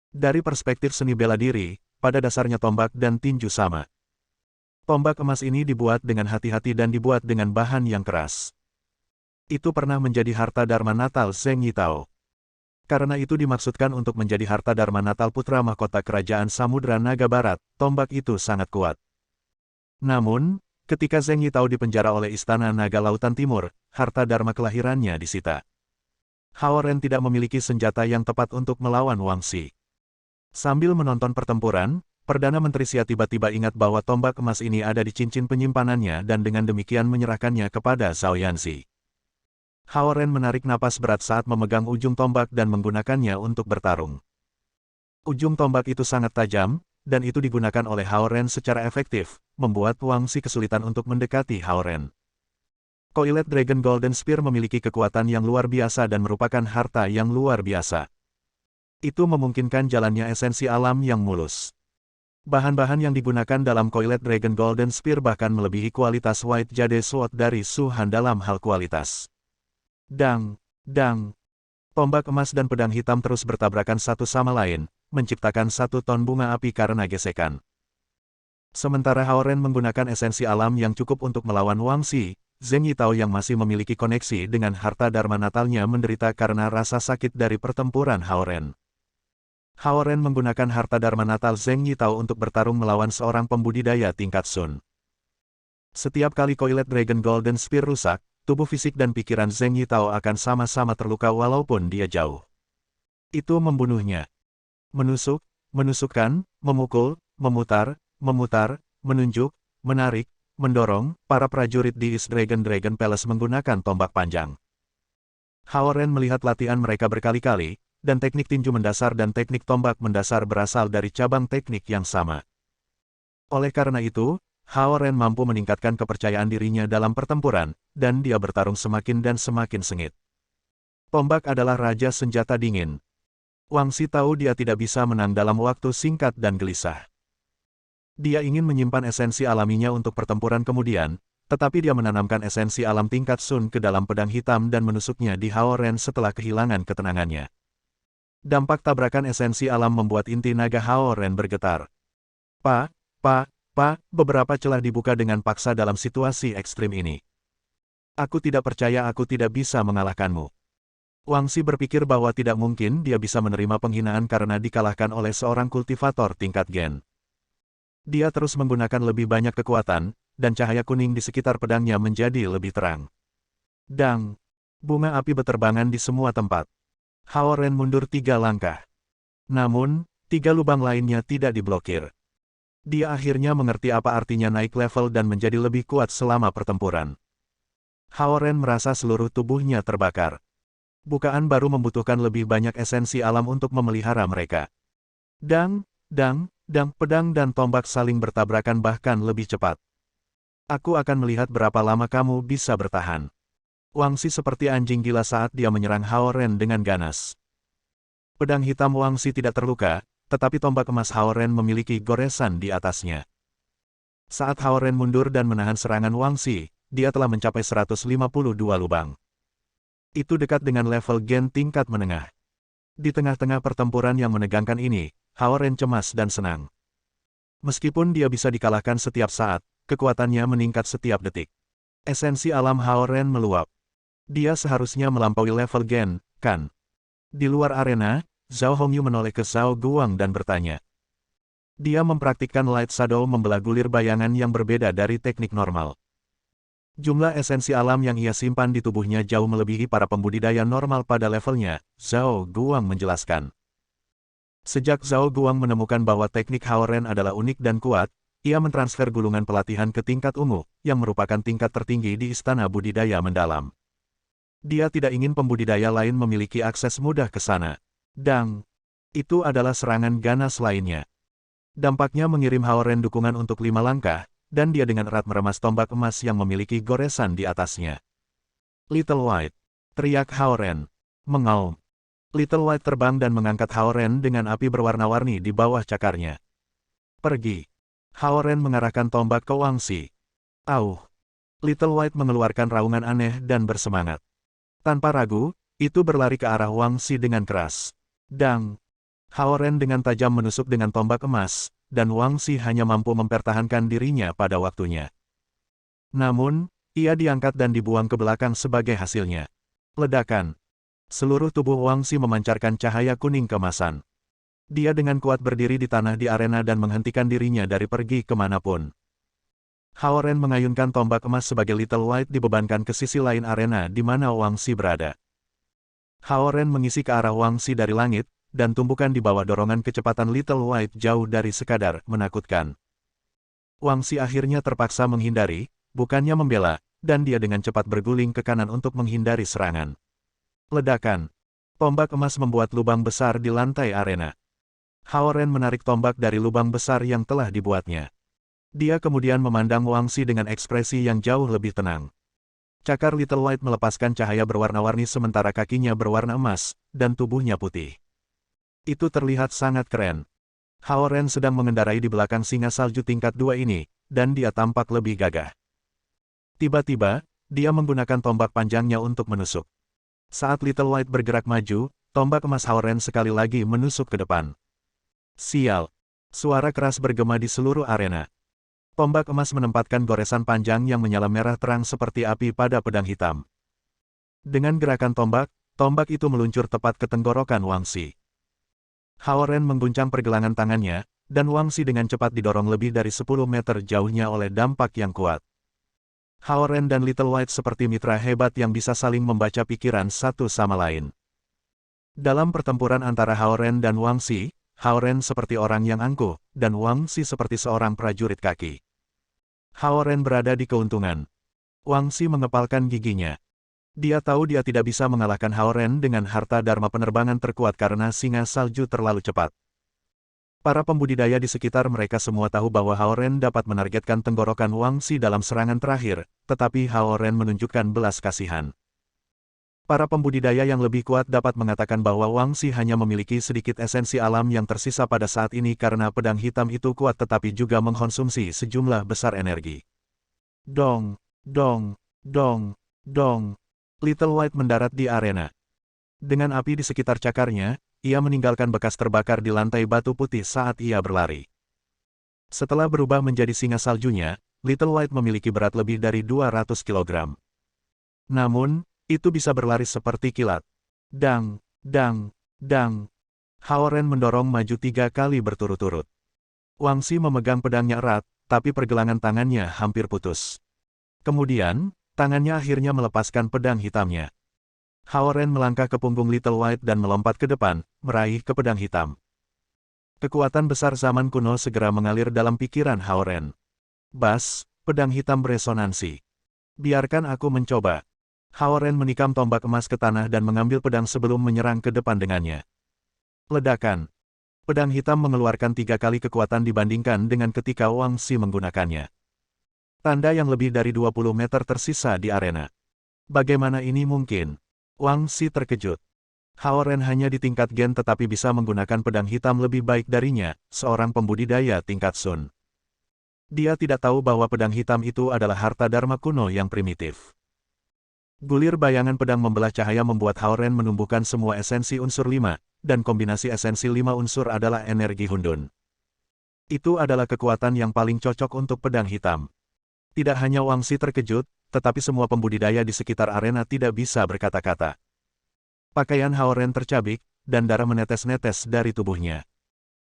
Dari perspektif seni bela diri, pada dasarnya tombak dan tinju sama. Tombak emas ini dibuat dengan hati-hati dan dibuat dengan bahan yang keras. Itu pernah menjadi harta dharma natal Zheng Yitao. Karena itu dimaksudkan untuk menjadi harta dharma natal putra mahkota kerajaan Samudra Naga Barat, tombak itu sangat kuat. Namun, ketika Zheng Yitao dipenjara oleh Istana Naga Lautan Timur, harta dharma kelahirannya disita. Hao Ren tidak memiliki senjata yang tepat untuk melawan Wang Xi. Sambil menonton pertempuran, Perdana Menteri Xia tiba-tiba ingat bahwa tombak emas ini ada di cincin penyimpanannya dan dengan demikian menyerahkannya kepada Zhao Yanzi. Hao Ren menarik napas berat saat memegang ujung tombak dan menggunakannya untuk bertarung. Ujung tombak itu sangat tajam, dan itu digunakan oleh Hao Ren secara efektif, membuat Wang Xi kesulitan untuk mendekati Hao Ren. Coiled Dragon Golden Spear memiliki kekuatan yang luar biasa dan merupakan harta yang luar biasa. Itu memungkinkan jalannya esensi alam yang mulus. Bahan-bahan yang digunakan dalam Coiled Dragon Golden Spear bahkan melebihi kualitas White Jade Sword dari Su Han dalam hal kualitas. Dang, dang. Tombak emas dan pedang hitam terus bertabrakan satu sama lain, menciptakan satu ton bunga api karena gesekan. Sementara Hao Ren menggunakan esensi alam yang cukup untuk melawan Wang Xi, Zheng Yitao yang masih memiliki koneksi dengan harta dharma natalnya menderita karena rasa sakit dari pertempuran Hao Ren. Hao Ren menggunakan harta dharma natal Zheng Yitao untuk bertarung melawan seorang pembudidaya tingkat Sun. Setiap kali Coiled Dragon Golden Spear rusak, tubuh fisik dan pikiran Zheng Yitao akan sama-sama terluka walaupun dia jauh. Itu membunuhnya. Menusuk, menusukkan, memukul, memutar, menunjuk, menarik, mendorong, para prajurit di East Dragon Palace menggunakan tombak panjang. Hao Ren melihat latihan mereka berkali-kali, dan teknik tinju mendasar dan teknik tombak mendasar berasal dari cabang teknik yang sama. Oleh karena itu, Hao Ren mampu meningkatkan kepercayaan dirinya dalam pertempuran, dan dia bertarung semakin dan semakin sengit. Tombak adalah raja senjata dingin. Wang Xi tahu dia tidak bisa menang dalam waktu singkat dan gelisah. Dia ingin menyimpan esensi alaminya untuk pertempuran kemudian, tetapi dia menanamkan esensi alam tingkat Sun ke dalam pedang hitam dan menusuknya di Hao Ren setelah kehilangan ketenangannya. Dampak tabrakan esensi alam membuat inti naga Hao Ren bergetar. Beberapa celah dibuka dengan paksa dalam situasi ekstrim ini. Aku tidak percaya aku tidak bisa mengalahkanmu. Wang Xi berpikir bahwa tidak mungkin dia bisa menerima penghinaan karena dikalahkan oleh seorang kultivator tingkat Gen. Dia terus menggunakan lebih banyak kekuatan, dan cahaya kuning di sekitar pedangnya menjadi lebih terang. Dang! Bunga api beterbangan di semua tempat. Hao Ren mundur 3 langkah. Namun, 3 lubang lainnya tidak diblokir. Dia akhirnya mengerti apa artinya naik level dan menjadi lebih kuat selama pertempuran. Hao Ren merasa seluruh tubuhnya terbakar. Bukaan baru membutuhkan lebih banyak esensi alam untuk memelihara mereka. Dang, pedang dan tombak saling bertabrakan bahkan lebih cepat. Aku akan melihat berapa lama kamu bisa bertahan. Wang Xi seperti anjing gila saat dia menyerang Hao Ren dengan ganas. Pedang hitam Wang Xi tidak terluka, tetapi tombak emas Hao Ren memiliki goresan di atasnya. Saat Hao Ren mundur dan menahan serangan Wang Xi, dia telah mencapai 152 lubang. Itu dekat dengan level Gen tingkat menengah. Di tengah-tengah pertempuran yang menegangkan ini, Hao Ren cemas dan senang. Meskipun dia bisa dikalahkan setiap saat, kekuatannya meningkat setiap detik. Esensi alam Hao Ren meluap. Dia seharusnya melampaui level Gen, kan? Di luar arena, Zhao Hongyu menoleh ke Zhao Guang dan bertanya. Dia mempraktikkan Light Shadow membelah gulir bayangan yang berbeda dari teknik normal. Jumlah esensi alam yang ia simpan di tubuhnya jauh melebihi para pembudidaya normal pada levelnya, Zhao Guang menjelaskan. Sejak Zhao Guang menemukan bahwa teknik Hao Ren adalah unik dan kuat, ia mentransfer gulungan pelatihan ke tingkat ungu, yang merupakan tingkat tertinggi di Istana Budidaya Mendalam. Dia tidak ingin pembudidaya lain memiliki akses mudah ke sana. Dang! Itu adalah serangan ganas lainnya. Dampaknya mengirim Hao Ren dukungan untuk 5 langkah, dan dia dengan erat meremas tombak emas yang memiliki goresan di atasnya. Little White! Teriak Hao Ren. Mengaum. Little White terbang dan mengangkat Hao Ren dengan api berwarna-warni di bawah cakarnya. Pergi! Hao Ren mengarahkan tombak ke Wang Xi. Auh! Little White mengeluarkan raungan aneh dan bersemangat. Tanpa ragu, itu berlari ke arah Wang Xi dengan keras. Dang! Hao Ren dengan tajam menusuk dengan tombak emas, dan Wang Xi hanya mampu mempertahankan dirinya pada waktunya. Namun, ia diangkat dan dibuang ke belakang sebagai hasilnya. Ledakan! Seluruh tubuh Wang Xi memancarkan cahaya kuning kemasan. Dia dengan kuat berdiri di tanah di arena dan menghentikan dirinya dari pergi kemanapun. Hao Ren mengayunkan tombak emas sebagai Little White dibebankan ke sisi lain arena di mana Wang Xi berada. Hao Ren mengisi ke arah Wang Xi dari langit, dan tumbukan di bawah dorongan kecepatan Little White jauh dari sekadar menakutkan. Wang Xi akhirnya terpaksa menghindari, bukannya membela, dan dia dengan cepat berguling ke kanan untuk menghindari serangan. Ledakan! Tombak emas membuat lubang besar di lantai arena. Hao Ren menarik tombak dari lubang besar yang telah dibuatnya. Dia kemudian memandang Wang Xi dengan ekspresi yang jauh lebih tenang. Cakar Little White melepaskan cahaya berwarna-warni sementara kakinya berwarna emas, dan tubuhnya putih. Itu terlihat sangat keren. Hao Ren sedang mengendarai di belakang singa salju tingkat 2 ini, dan dia tampak lebih gagah. Tiba-tiba, dia menggunakan tombak panjangnya untuk menusuk. Saat Little White bergerak maju, tombak emas Hao Ren sekali lagi menusuk ke depan. Sial! Suara keras bergema di seluruh arena. Tombak emas menempatkan goresan panjang yang menyala merah terang seperti api pada pedang hitam. Dengan gerakan tombak itu meluncur tepat ke tenggorokan Wang Xi. Hao Ren mengguncang pergelangan tangannya, dan Wang Xi dengan cepat didorong lebih dari 10 meter jauhnya oleh dampak yang kuat. Hao Ren dan Little White seperti mitra hebat yang bisa saling membaca pikiran satu sama lain. Dalam pertempuran antara Hao Ren dan Wang Xi, Hao Ren seperti orang yang angkuh, dan Wang Xi seperti seorang prajurit kaki. Hao Ren berada di keuntungan. Wang Xi mengepalkan giginya. Dia tahu dia tidak bisa mengalahkan Hao Ren dengan harta dharma penerbangan terkuat karena singa salju terlalu cepat. Para pembudidaya di sekitar mereka semua tahu bahwa Hao Ren dapat menargetkan tenggorokan Wang Xi dalam serangan terakhir, tetapi Hao Ren menunjukkan belas kasihan. Para pembudidaya yang lebih kuat dapat mengatakan bahwa Wang Xi hanya memiliki sedikit esensi alam yang tersisa pada saat ini karena pedang hitam itu kuat tetapi juga mengkonsumsi sejumlah besar energi. Dong, dong, dong, dong. Little White mendarat di arena. Dengan api di sekitar cakarnya, ia meninggalkan bekas terbakar di lantai batu putih saat ia berlari. Setelah berubah menjadi singa saljunya, Little White memiliki berat lebih dari 200 kg. Namun, itu bisa berlari seperti kilat. Dang, dang, dang. Hao Ren mendorong maju 3 kali berturut-turut. Wang Xi memegang pedangnya erat, tapi pergelangan tangannya hampir putus. Kemudian, tangannya akhirnya melepaskan pedang hitamnya. Hao Ren melangkah ke punggung Little White dan melompat ke depan, meraih ke pedang hitam. Kekuatan besar zaman kuno segera mengalir dalam pikiran Hao Ren. Bas, pedang hitam beresonansi. Biarkan aku mencoba. Hao Ren menikam tombak emas ke tanah dan mengambil pedang sebelum menyerang ke depan dengannya. Ledakan. Pedang hitam mengeluarkan 3 kali kekuatan dibandingkan dengan ketika Wang Xi menggunakannya. Tanda yang lebih dari 20 meter tersisa di arena. Bagaimana ini mungkin? Wang Xi terkejut. Hao Ren hanya di tingkat gen tetapi bisa menggunakan pedang hitam lebih baik darinya, seorang pembudidaya tingkat Sun. Dia tidak tahu bahwa pedang hitam itu adalah harta dharma kuno yang primitif. Gulir bayangan pedang membelah cahaya membuat Hao Ren menumbuhkan semua esensi unsur 5, dan kombinasi esensi 5 unsur adalah energi Hundun. Itu adalah kekuatan yang paling cocok untuk pedang hitam. Tidak hanya Wang Xi terkejut, tetapi semua pembudidaya di sekitar arena tidak bisa berkata-kata. Pakaian Hao Ren tercabik, dan darah menetes-netes dari tubuhnya.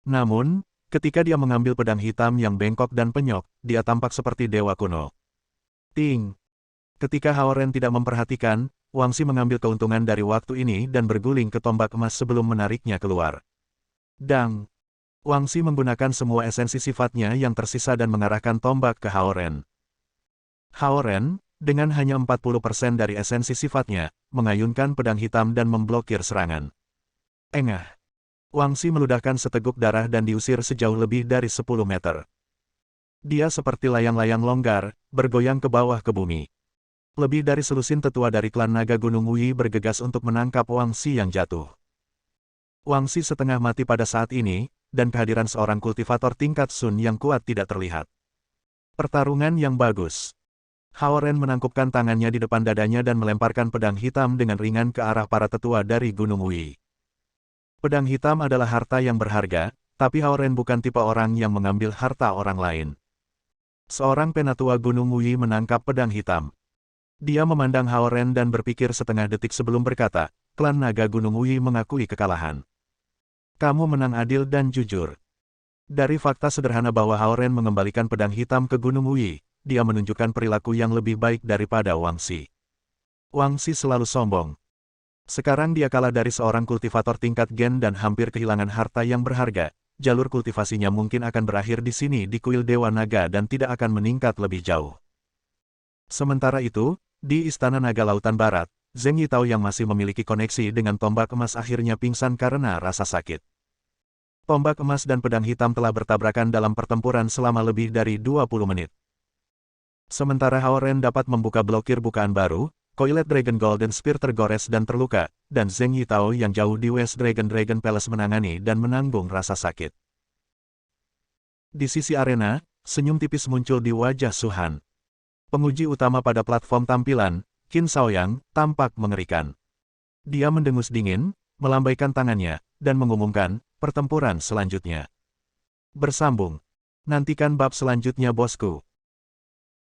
Namun, ketika dia mengambil pedang hitam yang bengkok dan penyok, dia tampak seperti dewa kuno. Ting! Ketika Hao Ren tidak memperhatikan, Wang Xi mengambil keuntungan dari waktu ini dan berguling ke tombak emas sebelum menariknya keluar. Dang! Wang Xi menggunakan semua esensi sifatnya yang tersisa dan mengarahkan tombak ke Hao Ren. Hao Ren, dengan hanya 40% dari esensi sifatnya, mengayunkan pedang hitam dan memblokir serangan. Engah! Wang Xi meludahkan seteguk darah dan diusir sejauh lebih dari 10 meter. Dia seperti layang-layang longgar, bergoyang ke bawah ke bumi. Lebih dari selusin tetua dari klan naga Gunung Wui bergegas untuk menangkap Wang Xi yang jatuh. Wang Xi setengah mati pada saat ini, dan kehadiran seorang kultivator tingkat Sun yang kuat tidak terlihat. Pertarungan yang bagus. Hao Ren menangkupkan tangannya di depan dadanya dan melemparkan pedang hitam dengan ringan ke arah para tetua dari Gunung Wui. Pedang hitam adalah harta yang berharga, tapi Hao Ren bukan tipe orang yang mengambil harta orang lain. Seorang penatua Gunung Wui menangkap pedang hitam. Dia memandang Hao Ren dan berpikir setengah detik sebelum berkata, klan naga Gunung Wui mengakui kekalahan. Kamu menang adil dan jujur. Dari fakta sederhana bahwa Hao Ren mengembalikan pedang hitam ke Gunung Wui, dia menunjukkan perilaku yang lebih baik daripada Wang Xi. Wang Xi selalu sombong. Sekarang dia kalah dari seorang kultivator tingkat gen dan hampir kehilangan harta yang berharga. Jalur kultivasinya mungkin akan berakhir di sini di kuil Dewa Naga dan tidak akan meningkat lebih jauh. Sementara itu, di Istana Naga Lautan Barat, Zheng Yitao yang masih memiliki koneksi dengan tombak emas akhirnya pingsan karena rasa sakit. Tombak emas dan pedang hitam telah bertabrakan dalam pertempuran selama lebih dari 20 menit. Sementara Hao Ren dapat membuka blokir bukaan baru, Coiled Dragon Golden Spear tergores dan terluka, dan Zheng Yitao yang jauh di West Dragon Palace menangani dan menanggung rasa sakit. Di sisi arena, senyum tipis muncul di wajah Su Han. Penguji utama pada platform tampilan, Qin Shaoyang, tampak mengerikan. Dia mendengus dingin, melambaikan tangannya, dan mengumumkan, pertempuran selanjutnya. Bersambung. Nantikan bab selanjutnya bosku.